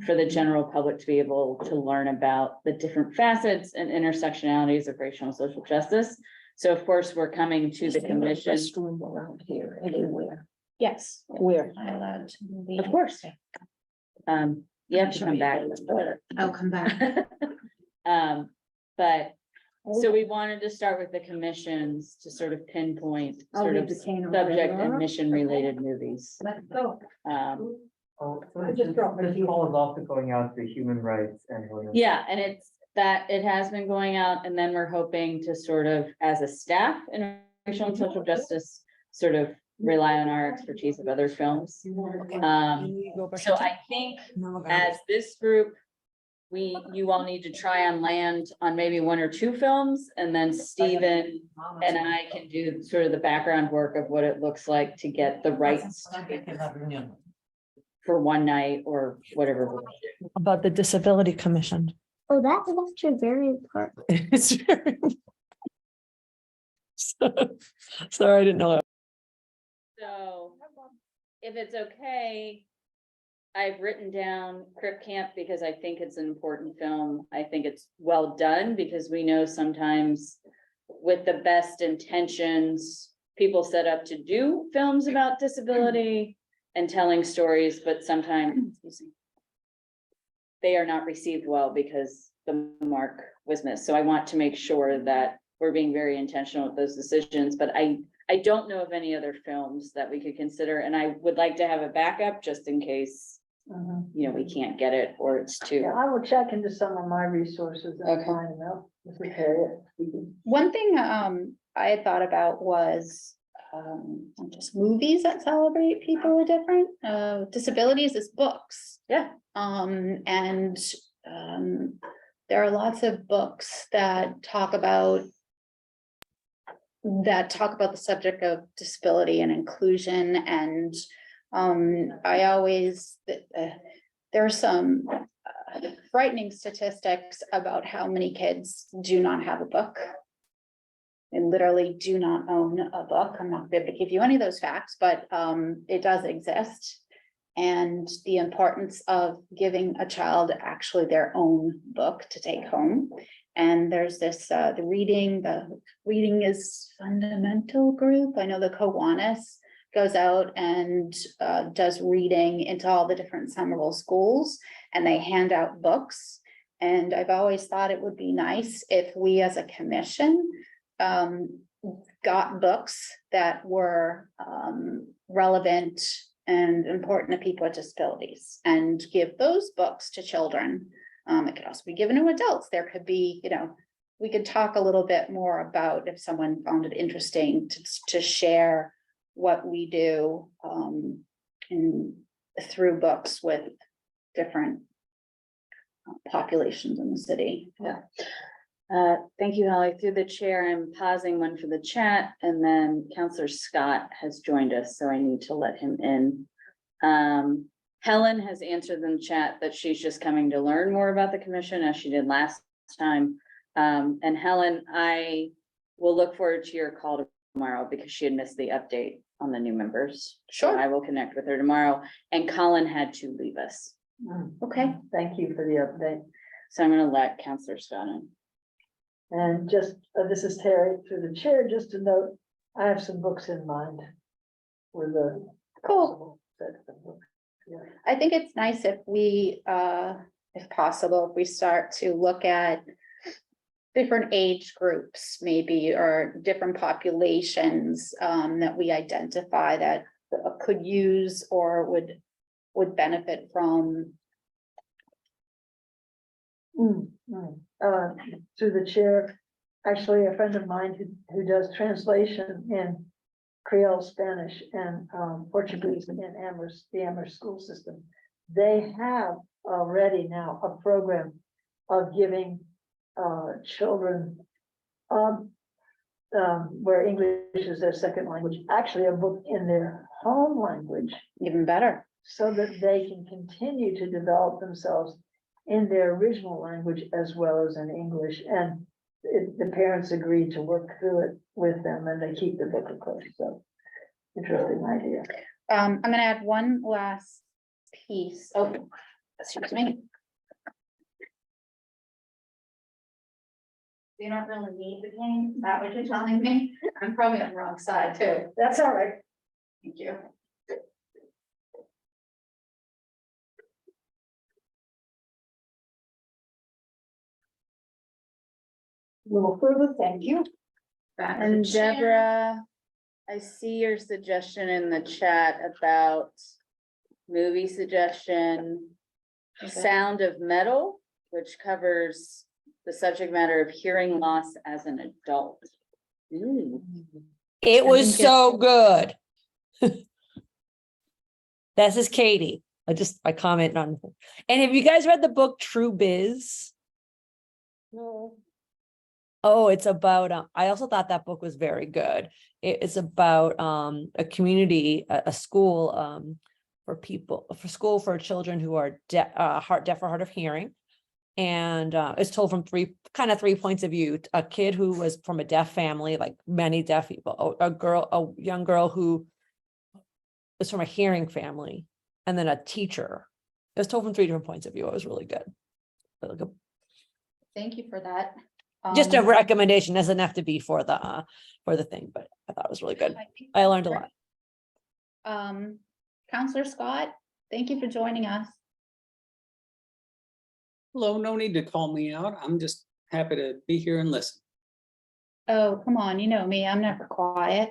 for the general public to be able to learn about the different facets and intersectionalities of racial and social justice. So of course, we're coming to the commission. Restroom around here, anywhere, Yes. where? Am I allowed to leave? Of course. You have to come back. I'll come back. But, so we wanted to start with the commissions to sort of pinpoint I'll sort leave of the cane over subject there. and mission related movies. Let's go. Oh, so I just dropped my this key. call is also going out to human rights and. Yeah, and it's that it has been going out, and then we're hoping to sort of, as a staff in racial and social justice, sort of rely on our expertise of other films. So I think as this group, you all need to try on land on maybe 1 or 2 films, and then Stephen and I can do sort of the background work of what it looks like to get the rights for one night or whatever. About the Disability Commission. Oh, that is actually very important. It's very. Sorry, I didn't know that. So if it's okay, I've written down Crip Camp because I think it's an important film. I think it's well done because we know sometimes with the best intentions, people set up to do films about disability and telling stories, but sometimes they are not received well because the mark was missed. So I want to make sure that we're being very intentional with those decisions, but I don't know of any other films that we could consider, and I would like to have a backup just in case, we can't get it or it's too. Yeah, I will check into some of my resources and Okay. find them out. This is Harriet speaking. One thing I had thought about was just movies that celebrate people with different disabilities as books. Yeah. And there are lots of books that talk about the subject of disability and inclusion, and I always there are some frightening statistics about how many kids do not have a book. They literally do not own a book. I'm not going to give you any of those facts, but it does exist. And the importance of giving a child actually their own book to take home. And there's this, the reading is fundamental group. I know the Kiwanis goes out and does reading into all the different Somerville schools, and they hand out books. And I've always thought it would be nice if we as a commission got books that were relevant and important to people with disabilities and give those books to children. It could also be given to adults. There could be, we could talk a little bit more about if someone found it interesting to share what we do through books with different populations in the city. Yeah. Thank you, Holly. Through the chair, I'm pausing one for the chat, and then Counselor Scott has joined us, so I need to let him in. Helen has answered in the chat that she's just coming to learn more about the commission as she did last time. And Helen, I will look forward to your call tomorrow because she had missed the update on the new members. So Sure. I will connect with her tomorrow, and Colin had to leave us. Okay. Thank you for the update. So I'm gonna let Counselor Scott in. And just, this is Terry through the chair, just to note, I have some books in mind. With a Cool. set of books. Yeah. I think it's nice if we, if possible, if we start to look at different age groups, maybe, or different populations that we identify that could use or would benefit from. Through the chair, actually, a friend of mine who does translation in Creole, Spanish, and Portuguese in Amherst, the Amherst school system. They have already now a program of giving children where English is their second language, actually a book in their home language, Even better. so that they can continue to develop themselves in their original language as well as in English. And the parents agree to work through it with them, and they keep the book, of course. So interesting idea. I'm gonna add one last piece. Oh, Excuse me. You don't really need the cane, is that what you're telling me? I'm probably on the wrong side too. That's all right. Thank you. A little further, thank you. Back to And the chair. Deborah, I see your suggestion in the chat about movie suggestion. Sound of Metal, which covers the subject matter of hearing loss as an adult. Ooh. It was think so good. This is Katie. I comment on. And have you guys read the book True Biz? No. Oh, it's about, I also thought that book was very good. It's about a community, a school for school for children who are deaf or hard of hearing. And it's told from three points of view. A kid who was from a deaf family, like many deaf people, a young girl who was from a hearing family, and then a teacher. It was told from 3 different points of view. It was really good. Really good. Thank you for that. Just a recommendation, doesn't have to be for the thing, but I thought it was really good. I learned a lot. Counselor Scott, thank you for joining us. Hello, no need to call me out. I'm just happy to be here and listen. Oh, come on, you know me, I'm never quiet.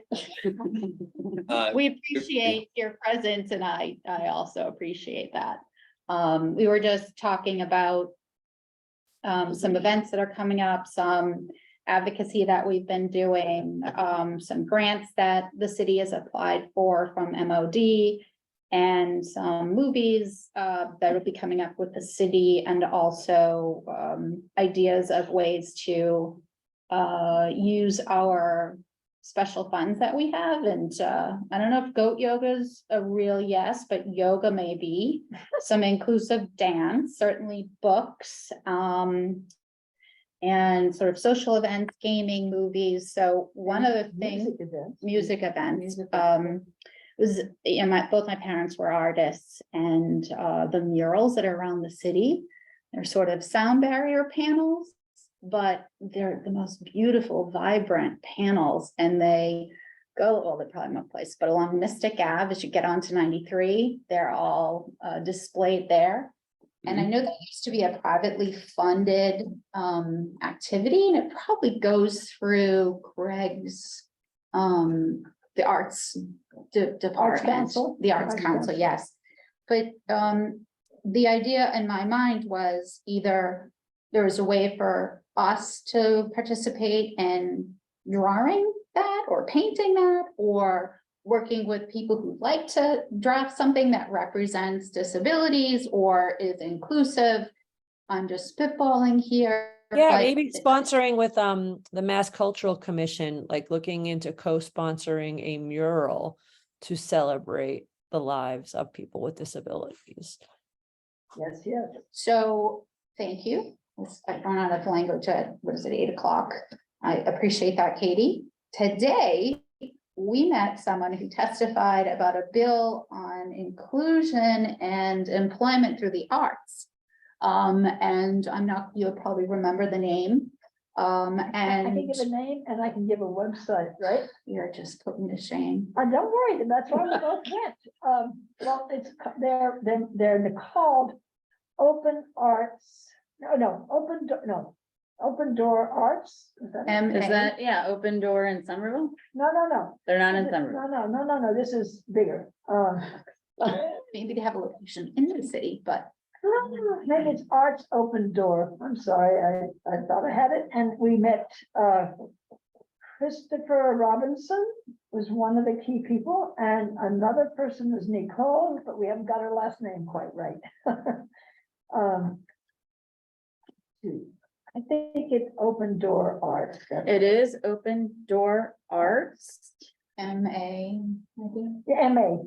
We appreciate your presence and I also appreciate that. We were just talking about some events that are coming up, some advocacy that we've been doing, some grants that the city has applied for from MOD, and some movies that will be coming up with the city, and also ideas of ways to use our special funds that we have. And I don't know if goat yoga is a real yes, but yoga may be, some inclusive dance, certainly books, and sort of social events, gaming, movies. So one of the things, music events, was, you know, both my parents were artists, and the murals that are around the city, they're sort of sound barrier panels, but they're the most beautiful, vibrant panels, and they go, well, they're probably my place, but along Mystic Ave, as you get onto 93, they're all displayed there. And I know that used to be a privately funded activity, and it probably goes through Greg's the arts department, Council? the arts council, yes. But the idea in my mind was either there was a way for us to participate in drawing that or painting that, or working with people who'd like to draft something that represents disabilities or is inclusive. I'm just spitballing here. Yeah, but maybe sponsoring with the Mass Cultural Commission, like looking into co-sponsoring a mural to celebrate the lives of people with disabilities. Yes, yes. So, thank you. I've run out of language at, what is it, 8 o'clock? I appreciate that, Katie. Today, we met someone who testified about a bill on inclusion and employment through the arts. And I'm not, you'll probably remember the name. I can And give a name and I can give a website, right? you're just putting to shame. Don't worry, that's why we both went. Well, they're called Open Arts, Open Door Arts. Is that it? Is that, yeah, Open Door in Somerville? No. They're not in Somerville. No, this is bigger. Maybe they have a location in the city, but Maybe it's Arts Open Door. I'm sorry, I thought I had it, and we met Christopher Robinson was one of the key people, and another person was Nicole, but we haven't got her last name quite right. I think it's Open Door Arts. It is Open Door Arts. MA, maybe. Yeah, MA,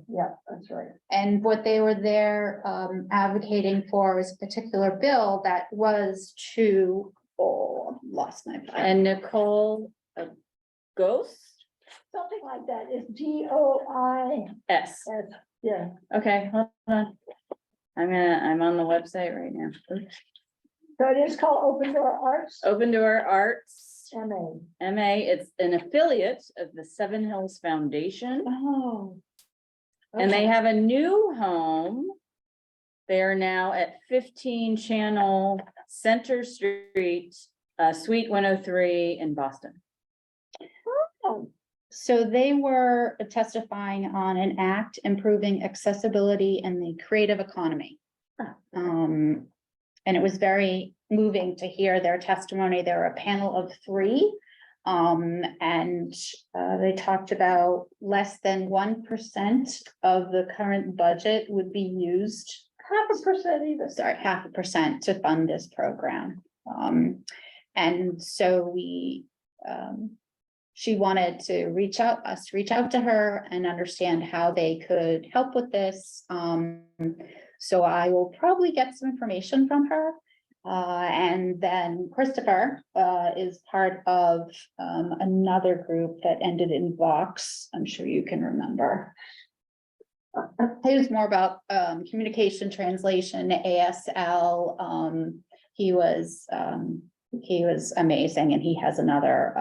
yeah, that's right. And what they were there advocating for was a particular bill that was to, oh, I lost my. And Nicole, a ghost? Something like that. It's GOIS. S. Yeah. Okay, hold on. I'm on the website right now. Oops. So it is called Open Door Arts, Open Door Arts, MA. MA, it's an affiliate of the Seven Hills Foundation. Oh. And they have a new home. They are now at 15 Channel Center Street, Suite 103 in Boston. So they were testifying on an act improving accessibility in the creative economy. And it was very moving to hear their testimony. There were a panel of 3. And they talked about less than 1% of the current budget would be used. 0.5% even. Sorry, 0.5% to fund this program. And so she wanted to reach out to her and understand how they could help with this. So I will probably get some information from her. And then Christopher is part of another group that ended in Vox. I'm sure you can remember. It was more about communication, translation, ASL. He was amazing, and he has another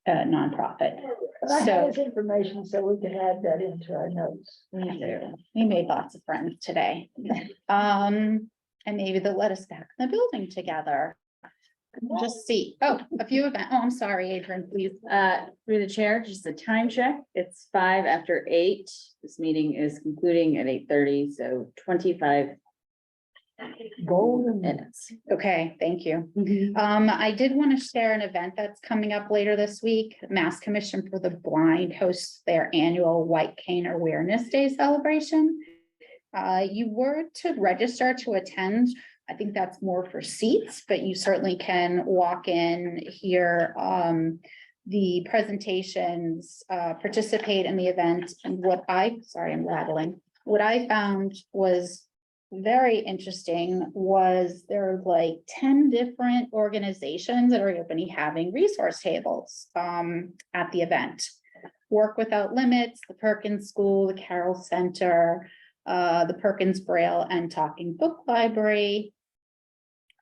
nonprofit. But I So- have his information, so we can add that into our notes. We made lots of friends today. And maybe they'll let us back in the building together. Just see. Oh, a few events. Oh, I'm sorry, Adrian, please. Through the chair, just a time check. It's 8:05. This meeting is concluding at 8:30, so 25 Golden. minutes. Okay, thank you. I did want to share an event that's coming up later this week. Mass Commission for the Blind hosts their annual White Cane Awareness Day celebration. You were to register to attend. I think that's more for seats, but you certainly can walk in, hear the presentations, participate in the event. And I'm rattling. What I found was very interesting was there are like 10 different organizations that are going to be having resource tables at the event. Work Without Limits, the Perkins School, the Carroll Center, the Perkins Braille and Talking Book Library,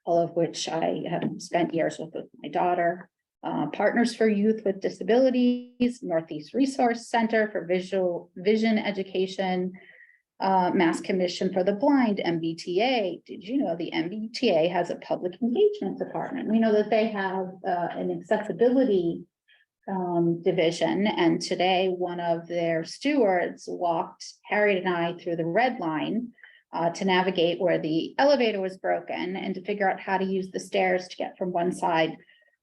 all of which I have spent years with my daughter. Partners for Youth with Disabilities, Northeast Resource Center for Vision Education, Mass Commission for the Blind, MBTA. Did you know the MBTA has a public engagement department? We know that they have an accessibility division, and today one of their stewards walked Harriet and I through the red line to navigate where the elevator was broken and to figure out how to use the stairs to get from one side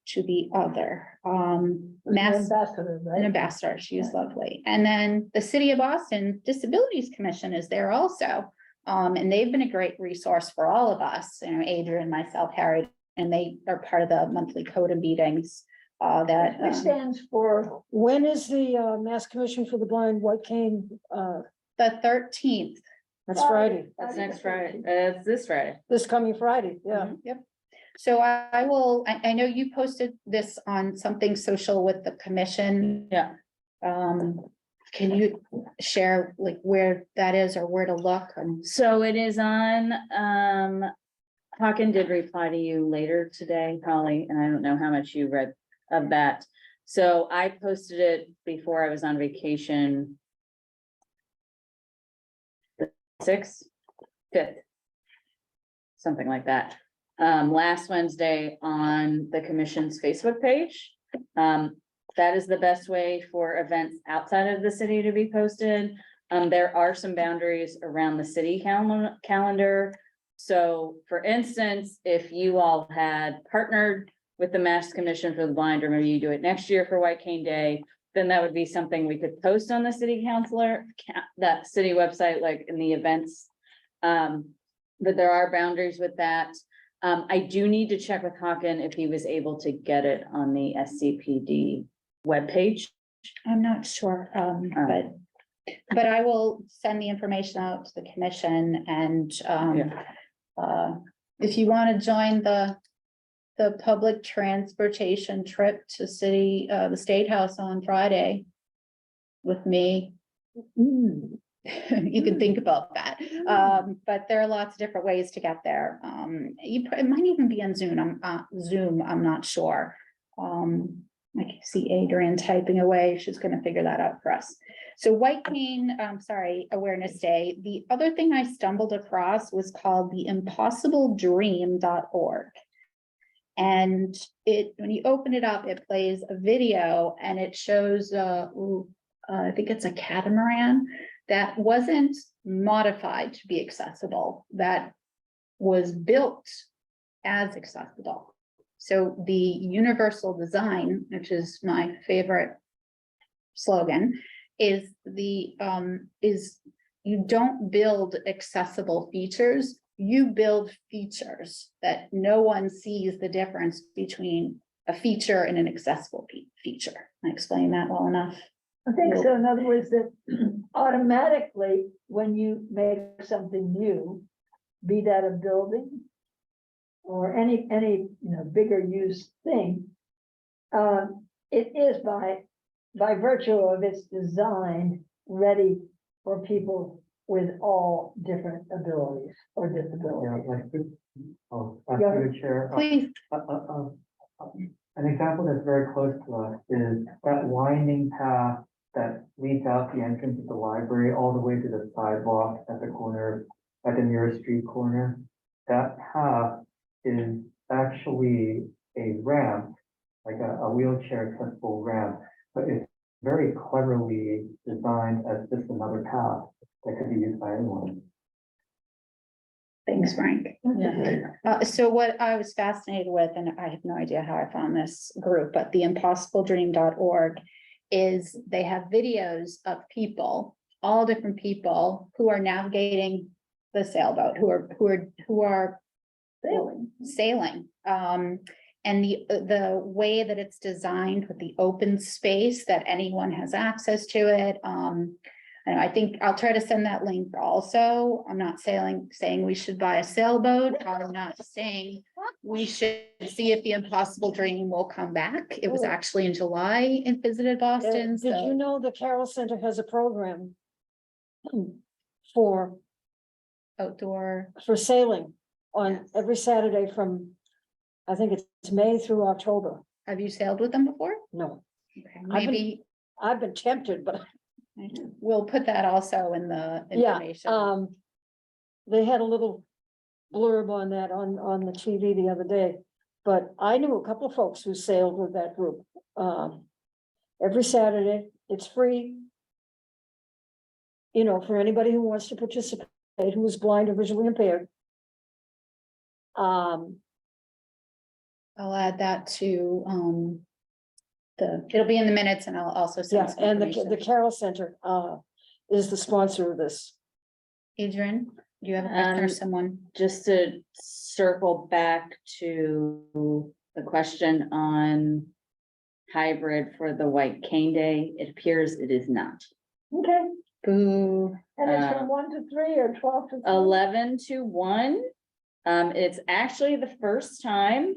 to the other. Ambassador, right? An ambassador, she is lovely. And then the City of Boston Disabilities Commission is there also. And they've been a great resource for all of us, you know, Adrian, myself, Harriet, and they are part of the monthly CODA meetings. It stands for, When is the Mass Commission for the Blind White Cane? The 13th. That's Friday, That's next Friday. It's this Friday. this coming Friday, yeah. Yep. So I know you posted this on something social with the commission. Yeah. Can you share like where that is or where to look? So it is on, Hawken did reply to you later today, Holly, and I don't know how much you read of that. So I posted it before I was on vacation. The 6th, 5th, something like that. Last Wednesday on the commission's Facebook page. That is the best way for events outside of the city to be posted. There are some boundaries around the city calendar. So for instance, if you all had partnered with the Mass Commission for the Blind, or maybe you do it next year for White Cane Day, then that would be something we could post on the city councilor, that city website, like in the events. But there are boundaries with that. I do need to check with Hawken if he was able to get it on the SCPD webpage. I'm not sure, but I will send the information out to the commission and if you want to join the public transportation trip to the State House on Friday with me, You can think about that. But there are lots of different ways to get there. It might even be on Zoom, I'm not sure. I can see Adrian typing away. She's gonna figure that out for us. So White Cane, Awareness Day. The other thing I stumbled across was called the impossibledream.org. And when you open it up, it plays a video and it shows, I think it's a catamaran that wasn't modified to be accessible, that was built as accessible. So the universal design, which is my favorite slogan, is you don't build accessible features, you build features that no one sees the difference between a feature and an accessible feature. I explained that well enough. I think so. In other words, that automatically, when you make something new, be that a building or any bigger use thing, it is by virtue of its design ready for people with all different abilities or disabilities. Yeah, like this. Oh, Go ahead. through the chair. Please. An example that's very close to us is that winding path that leads out the entrance of the library all the way to the sidewalk at the corner, at the nearest street corner. That path is actually a ramp, like a wheelchair accessible ramp, but it's very cleverly designed as just another path that could be used by anyone. Thanks, Frank. So what I was fascinated with, and I have no idea how I found this group, but the impossibledream.org is they have videos of people, all different people who are navigating the sailboat, who are sailing. And the way that it's designed with the open space that anyone has access to it. And I think I'll try to send that link also. I'm not saying we should buy a sailboat. I'm not saying we should see if the Impossible Dream will come back. It was actually in July and visited Boston. Did you know the Carroll Center has a program for Outdoor. sailing on Yes. every Saturday from, I think it's May through October? Have you sailed with them before? No, Okay, I've been- maybe I've been tempted, but we'll put that also in the yeah, information. they had a little blurb on that on the TV the other day. But I knew a couple of folks who sailed with that group. Every Saturday, it's free. For anybody who wants to participate, who is blind or visually impaired. I'll add that to it'll be in the minutes and I'll also send Yeah, some and the information. Carroll Center is the sponsor of this. Adrian, do you have a question or someone? Just to circle back to the question on hybrid for the White Cane Day, it appears it is not. Okay, Boo. and it's from 1 to 3 or 12 to 3? 11 to 1. It's actually the first time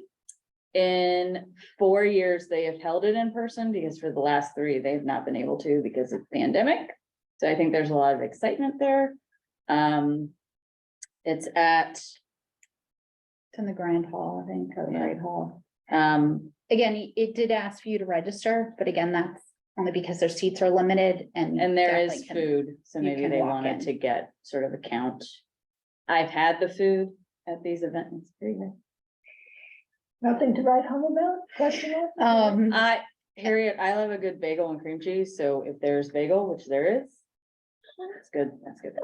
in 4 years they have held it in person, because for the last 3, they've not been able to because of the pandemic. So I think there's a lot of excitement there. It's It's in the Grand Hall, I think, or the Yeah. Great Hall. Again, it did ask for you to register, but again, that's only because their seats are limited and. and there is definitely can- food, so you maybe can they walk wanted in. to get sort of a count. I've had the food at these events. It's pretty good. Nothing to write home about? Question mark? Harriet, I love a good bagel and cream cheese, so if there's bagel, which there is, that's good, that's good.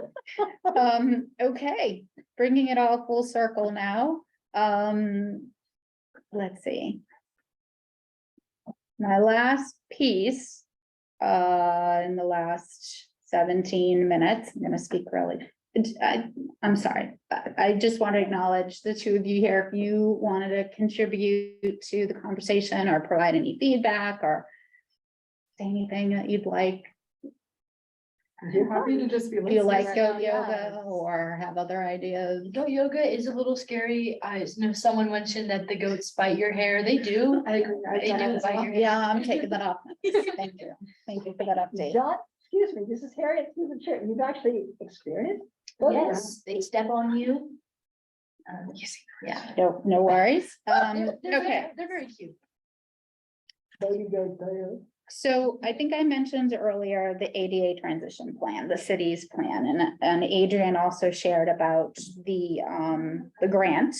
Okay, bringing it all full circle now. Let's see. My last piece, in the last 17 minutes, I'm gonna speak really. I'm sorry, I just want to acknowledge the two of you here. If you wanted to contribute to the conversation or provide any feedback or say anything that you'd like. I'm happy to just be Do you listening like right goat now, yeah. yoga or have other ideas? Goat yoga is a little scary. I know someone mentioned that the goats bite your hair. They do. I agree. They do bite your hair. Yeah, I'm taking that off. Thank you. Thank you for that update. Done? excuse me, this is Harriet through the chair. You've actually experienced? photographs? Yes, they step on you. Yeah, no worries. Okay. Okay. They're very cute. Baby goat, there. So I think I mentioned earlier the ADA transition plan, the city's plan, and Adrian also shared about the grant.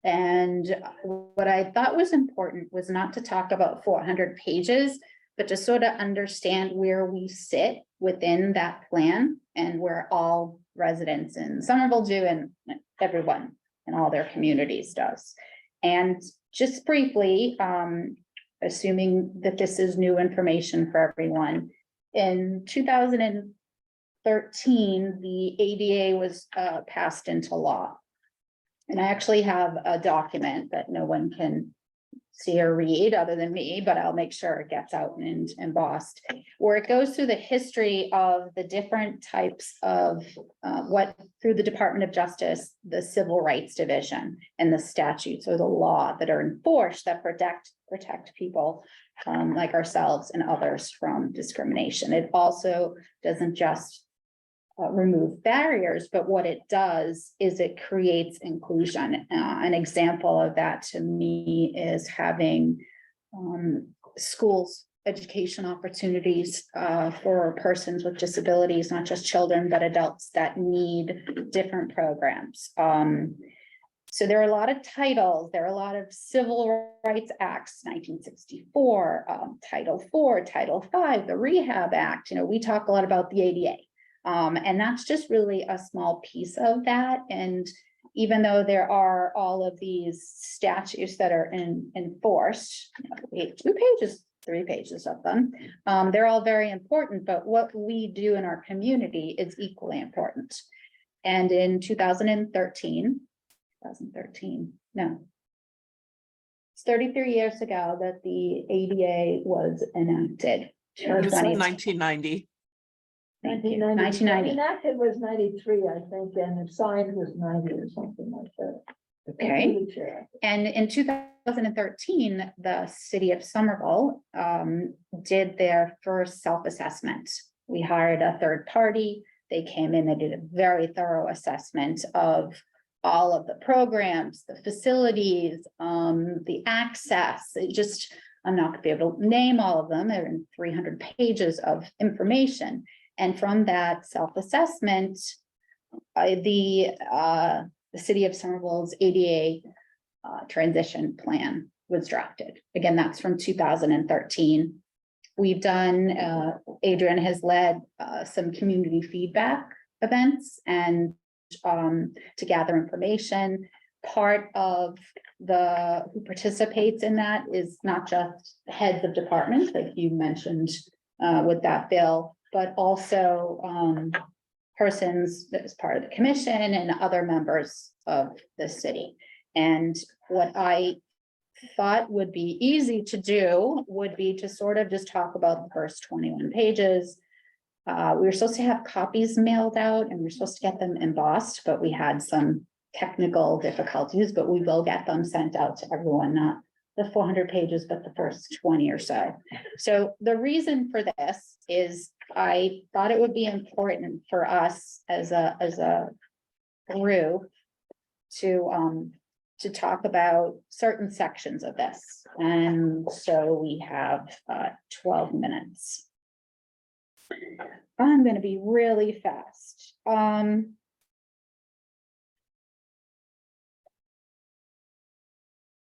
And what I thought was important was not to talk about 400 pages, but to sort of understand where we sit within that plan and where all residents in Somerville do and everyone in all their communities does. And just briefly, assuming that this is new information for everyone, in 2013, the ADA was passed into law. And I actually have a document that no one can see or read other than me, but I'll make sure it gets out and embossed, where it goes through the history of the different types of what through the Department of Justice, the Civil Rights Division, and the statutes or the law that are enforced that protect people like ourselves and others from discrimination. It also doesn't just remove barriers, but what it does is it creates inclusion. An example of that to me is having schools, education opportunities for persons with disabilities, not just children, but adults that need different programs. So there are a lot of titles, there are a lot of Civil Rights Acts, 1964, Title IV, Title V, the Rehab Act. You know, we talk a lot about the ADA. And that's just really a small piece of that. And even though there are all of these statutes that are enforced, 2 pages, 3 pages of them, they're all very important, but what we do in our community is equally important. And in 2013, no, it's 33 years ago that the ADA was enacted. It was 1990. Thank you. 1990. 1990. Enacted was 93, I think, and signed was 90 or something like that. Okay. Through the chair. And in 2013, the city of Somerville did their first self-assessment. We hired a third party. They came in, they did a very thorough assessment of all of the programs, the facilities, the access. It just, I'm not gonna be able to name all of them. They're in 300 pages of information. And from that self-assessment, the city of Somerville's ADA transition plan was drafted. Again, that's from 2013. We've done, Adrian has led some community feedback events and to gather information. Part of who participates in that is not just heads of departments, like you mentioned with that bill, but also persons that is part of the commission and other members of the city. And what I thought would be easy to do would be to sort of just talk about the first 21 pages. We were supposed to have copies mailed out and we're supposed to get them embossed, but we had some technical difficulties, but we will get them sent out to everyone, not the 400 pages, but the first 20 or so. So the reason for this is I thought it would be important for us as a group to talk about certain sections of this. And so we have 12 minutes. I'm going to be really fast.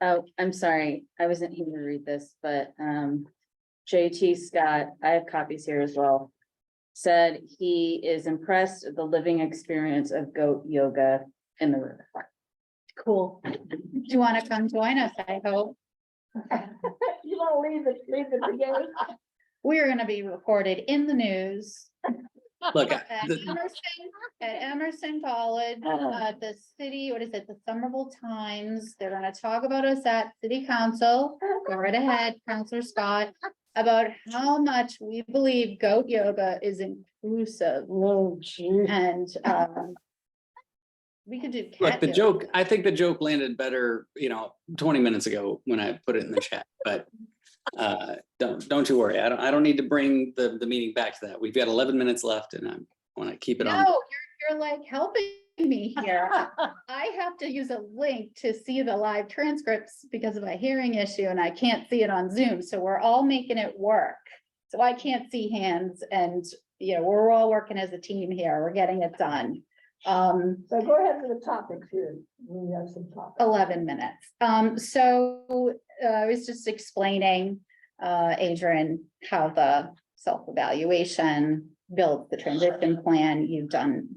Oh, I'm sorry, I wasn't here to read this, but JT Scott, I have copies here as well. Said he is impressed with the living experience of goat yoga in the river. Cool. Do you want to come join us? I hope. You want to leave it together? We're going to be recorded in the news. Look, At Emerson College, the city, what is it, the Somerville Times, they're gonna talk about us at city council, go right ahead, Counselor Scott, about how much we believe goat yoga is inclusive. Oh, gee. And, we could do. look, cat the yoga. joke, I think the joke landed better, 20 minutes ago when I put it in the chat, but Don't you worry. I don't need to bring the meeting back to that. We've got 11 minutes left and I want to keep it on. No, you're like helping me here. I have to use a link to see the live transcripts because of a hearing issue and I can't see it on Zoom. So we're all making it work. So I can't see hands and, you know, we're all working as a team here. We're getting it done. So go ahead with the topics here. We have some topics. 11 minutes. So I was just explaining, Adrian, how the self-evaluation builds the transition plan. You've done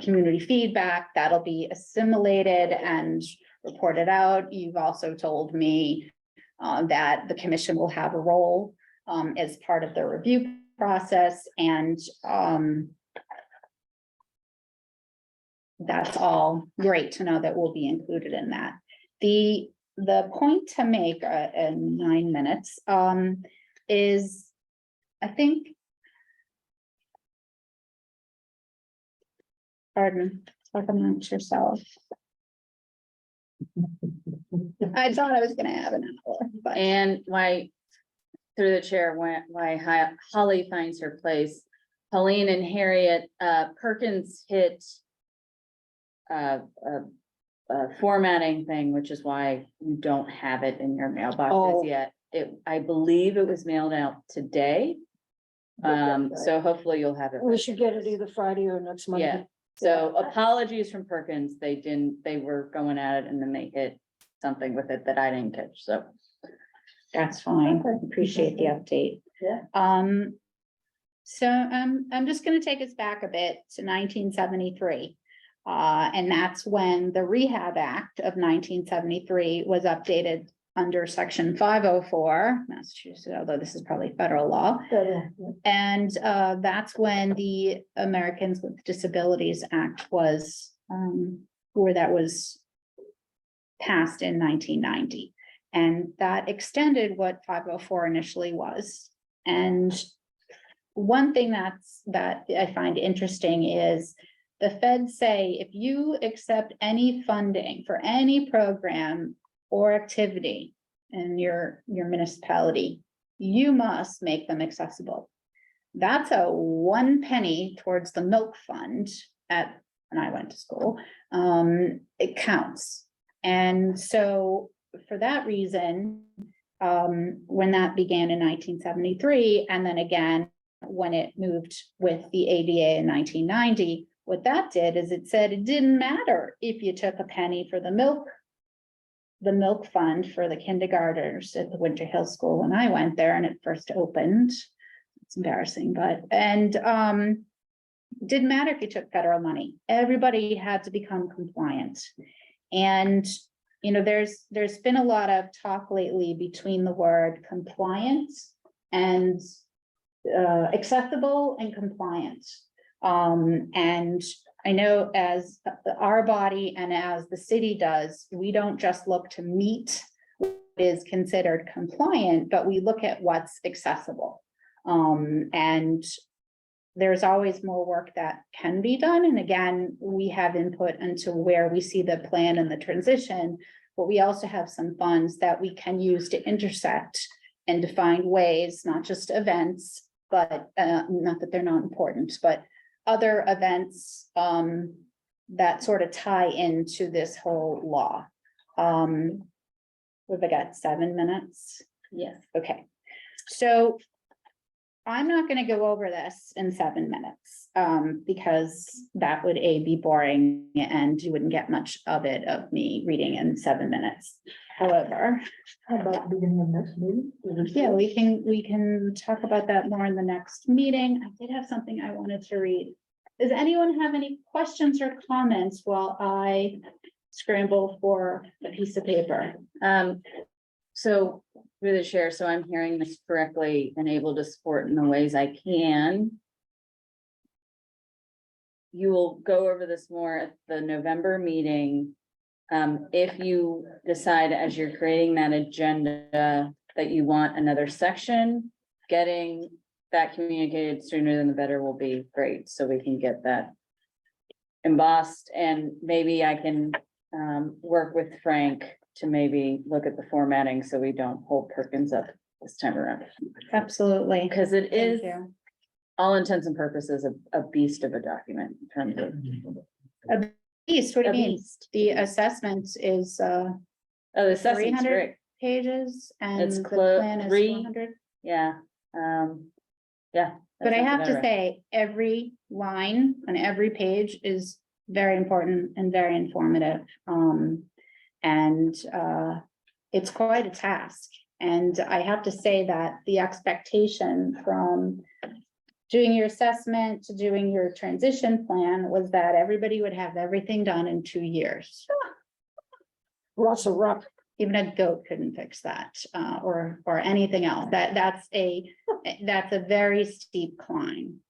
community feedback that'll be assimilated and reported out. You've also told me that the commission will have a role as part of the review process, and that's all great to know that will be included in that. The point to make in 9 minutes is, I think, pardon, talk amongst yourself. I thought I was gonna have an hour, but And why, through the chair, why Holly finds her place. Pauline and Harriet, Perkins hit a formatting thing, which is why you don't have it in your mailboxes yet. I believe it was mailed out today. So hopefully you'll have it. We should get it either Friday or next Monday. Yeah, so apologies from Perkins. They were going at it and then they hit something with it that I didn't catch, so. that's fine. Okay. Appreciate the update. Yeah. So I'm just gonna take us back a bit to 1973. And that's when the Rehab Act of 1973 was updated under section 504, Massachusetts, although this is probably federal law. And that's when the Americans with Disabilities Act was, where that was passed in 1990. And that extended what 504 initially was. And one thing that I find interesting is the feds say, if you accept any funding for any program or activity in your municipality, you must make them accessible. That's a 1 penny towards the milk fund when I went to school. It counts. And so for that reason, when that began in 1973, and then again, when it moved with the ADA in 1990, what that did is it said it didn't matter if you took a penny for the milk fund for the kindergartners at the Winter Hill School when I went there and it first opened. It's embarrassing, but, and didn't matter if you took federal money. Everybody had to become compliant. And, you know, there's been a lot of talk lately between the word compliant and accessible and compliant. And I know as our body and as the city does, we don't just look to meet what is considered compliant, but we look at what's accessible. And there's always more work that can be done. And again, we have input into where we see the plan and the transition, but we also have some funds that we can use to intersect and define ways, not just events, but not that they're not important, but other events that sort of tie into this whole law. What have I got, 7 minutes? Yes. Okay, so I'm not gonna go over this in 7 minutes, because that would be boring and you wouldn't get much of it of me reading in 7 minutes. However, How about the beginning of next meeting? yeah, we can talk about that more in the next meeting. I did have something I wanted to read. Does anyone have any questions or comments while I scramble for a piece of paper? So through the chair, so I'm hearing this correctly and able to support in the ways I can. You will go over this more at the November meeting. If you decide as you're creating that agenda that you want another section, getting that communicated sooner than the better will be great, so we can get that embossed, and maybe I can work with Frank to maybe look at the formatting so we don't hold Perkins up this time around. Absolutely. Because it Thank is, you. all intents and purposes, a beast of a document in terms of. Beast, what do A you mean? beast. The assessment is Oh, the assessment's 300 great. pages and It's the clo- plan is 3. 400. Yeah, yeah. But I that sounds have to about right. say, every line on every page is very important and very informative. It's quite a task. And I have to say that the expectation from doing your assessment to doing your transition plan was that everybody would have everything done in 2 years. Lots of rock. Even a goat couldn't fix that, or anything else. That's a very steep climb.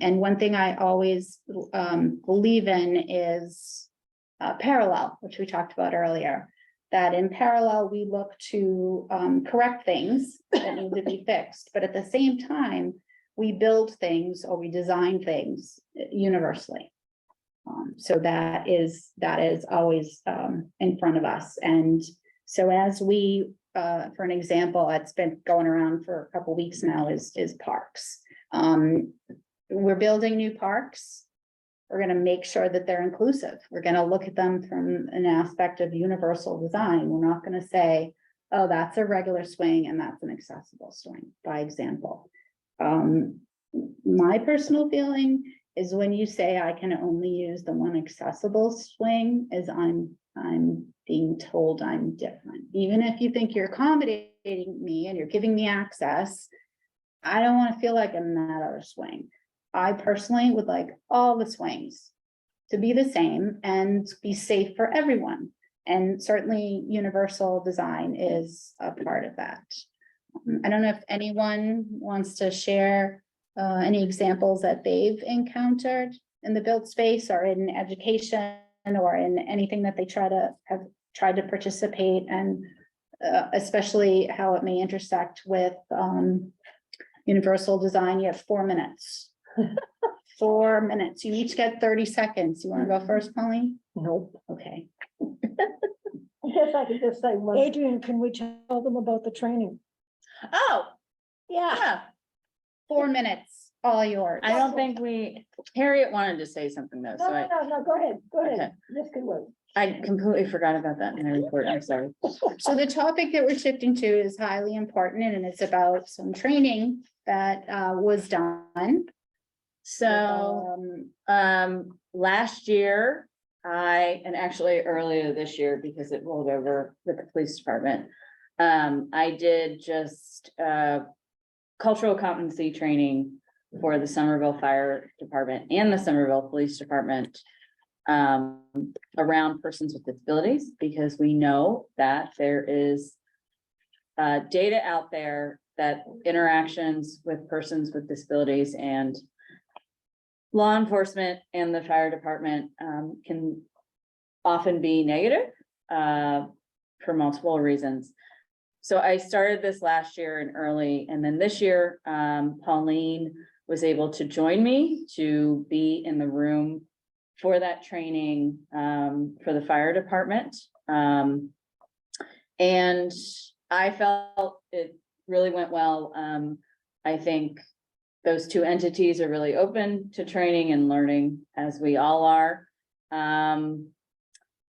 And one thing I always believe in is parallel, which we talked about earlier. That in parallel, we look to correct things that need to be fixed, but at the same time, we build things or we design things universally. So that is always in front of us. And so as we, for an example, it's been going around for a couple weeks now is parks. We're building new parks. We're gonna make sure that they're inclusive. We're gonna look at them from an aspect of universal design. We're not gonna say, oh, that's a regular swing and that's an accessible swing, by example. My personal feeling is when you say I can only use the one accessible swing, is I'm being told I'm different. Even if you think you're accommodating me and you're giving me access, I don't want to feel like I'm in that other swing. I personally would like all the swings to be the same and be safe for everyone. And certainly universal design is a part of that. I don't know if anyone wants to share any examples that they've encountered in the built space or in education or in anything that they have tried to participate, and especially how it may intersect with universal design. You have 4 minutes. 4 minutes. You each get 30 seconds. You want to go first, Pauline? Nope. Okay. I guess I could just say one. Adrian, can we tell them about the training? Oh, Yeah. yeah. 4 minutes, all yours. I don't think Harriet wanted to say something though, so No, go ahead, Okay. This can wait. I completely forgot about that in my report. I'm sorry. So the topic that we're shifting to is highly important, and it's about some training that was done. So, last year, and actually earlier this year, because it rolled over with the police department. I did just, cultural competency training for the Somerville Fire Department and the Somerville Police Department. Around persons with disabilities, because we know that there is data out there that interactions with persons with disabilities and law enforcement and the fire department can often be negative for multiple reasons. So I started this last year in early, and then this year, Pauline was able to join me to be in the room for that training for the fire department. And I felt it really went well. I think those two entities are really open to training and learning, as we all are.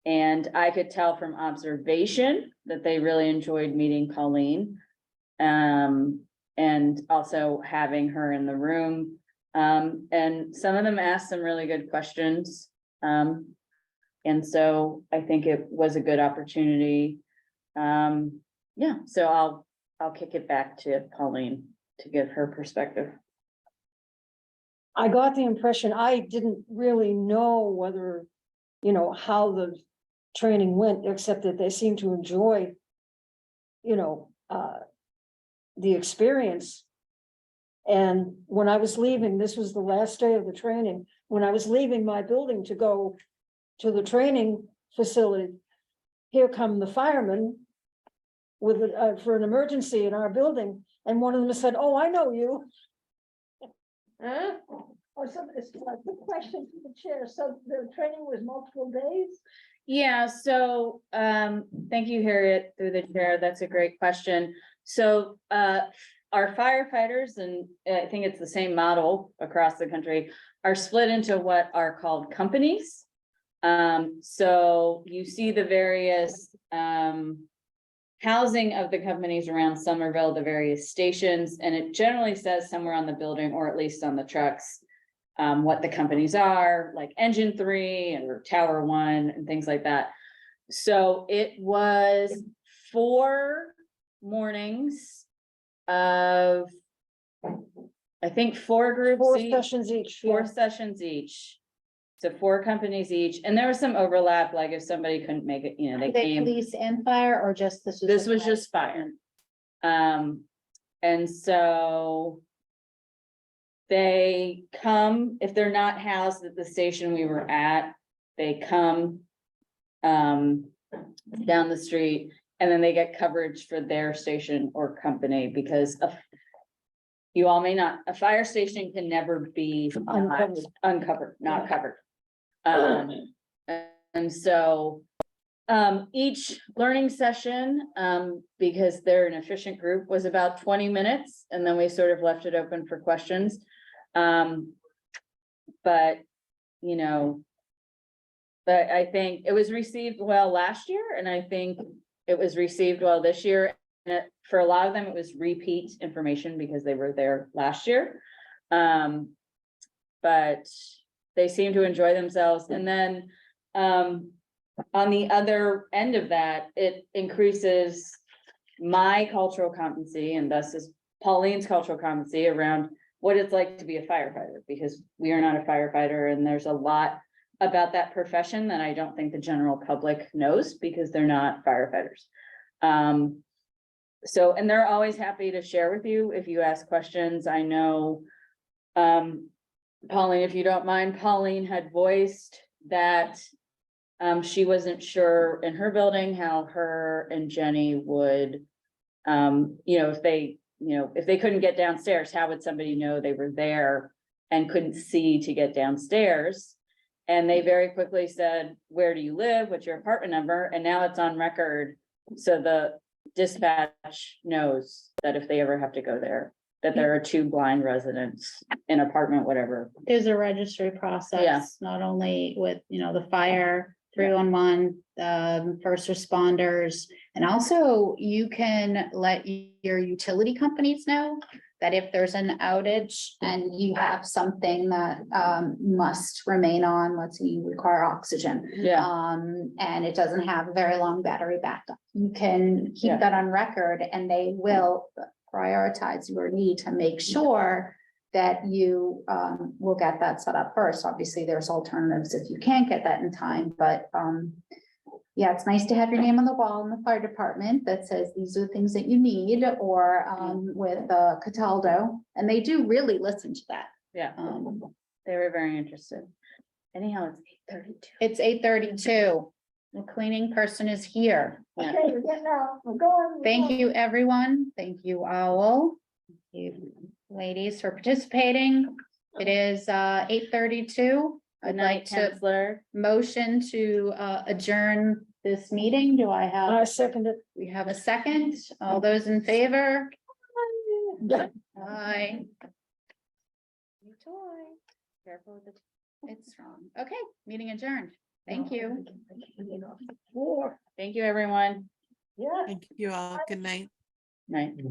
And I could tell from observation that they really enjoyed meeting Pauline. And also having her in the room. And some of them asked some really good questions. And so I think it was a good opportunity. Yeah, so I'll kick it back to Pauline to give her perspective. I got the impression, I didn't really know whether, how the training went, except that they seemed to enjoy, the experience. And when I was leaving, this was the last day of the training, when I was leaving my building to go to the training facility, here come the firemen with for an emergency in our building, and one of them said, "Oh, I know you." Huh? Oh, so it's a quick question to the chair. So the training was multiple days? Yeah, so thank you, Harriet, through the chair. That's a great question. So our firefighters, and I think it's the same model across the country, are split into what are called companies. So you see the various housing of the companies around Somerville, the various stations, and it generally says somewhere on the building, or at least on the trucks, what the companies are, like Engine 3 or Tower 1 and things like that. So it was 4 mornings of, I think, 4 groups. 4 each. sessions each. 4 yeah. sessions each. So 4 companies each, and there was some overlap, like if somebody couldn't make it, Are they they came, police and fire or just this? this was just fire. And so they come, if they're not housed at the station we were at, they come down the street, and then they get coverage for their station or company, because you all may not, a fire station can never be uncovered, not covered. And so each learning session, because they're an efficient group, was about 20 minutes, and then we sort of left it open for questions. But, you know, but I think it was received well last year, and I think it was received well this year. And for a lot of them, it was repeat information because they were there last year. But they seem to enjoy themselves. And then on the other end of that, it increases my cultural competency, and thus is Pauline's cultural competency around what it's like to be a firefighter, because we are not a firefighter, and there's a lot about that profession that I don't think the general public knows, because they're not firefighters. So, and they're always happy to share with you if you ask questions. I know, Pauline, if you don't mind, Pauline had voiced that she wasn't sure in her building how her and Jenny would, if they couldn't get downstairs, how would somebody know they were there and couldn't see to get downstairs? And they very quickly said, where do you live? What's your apartment number? And now it's on record. So the dispatch knows that if they ever have to go there, that there are 2 blind residents in apartment, whatever. There's a registry process, not only with, the fire, 311, first responders, and also you can let your utility companies know that if there's an outage and you have something that must remain on, let's say you require oxygen. Yeah. And it doesn't have a very long battery backup, you can keep that on record, and they will prioritize your need to make sure that you will get that set up first. Obviously, there's alternatives if you can't get that in time, but yeah, it's nice to have your name on the wall in the fire department that says these are the things that you need, or with Cataldo, and they do really listen to that. Yeah, they were very interested. Anyhow, it's 8:32. It's 8:32. The cleaning person is here. Okay, we're getting out, we're going. Thank you, everyone. Thank you, Owl. Thank you, ladies, for participating. It is 8:32. I'd like to Counselor. motion to adjourn this meeting. Do I have? I second it. We have a second. All those in favor? Aye. New toy. Careful with it's strong. Okay, meeting adjourned. Thank you. Four, Thank you, everyone. yeah. Thank you all. Good night. Night.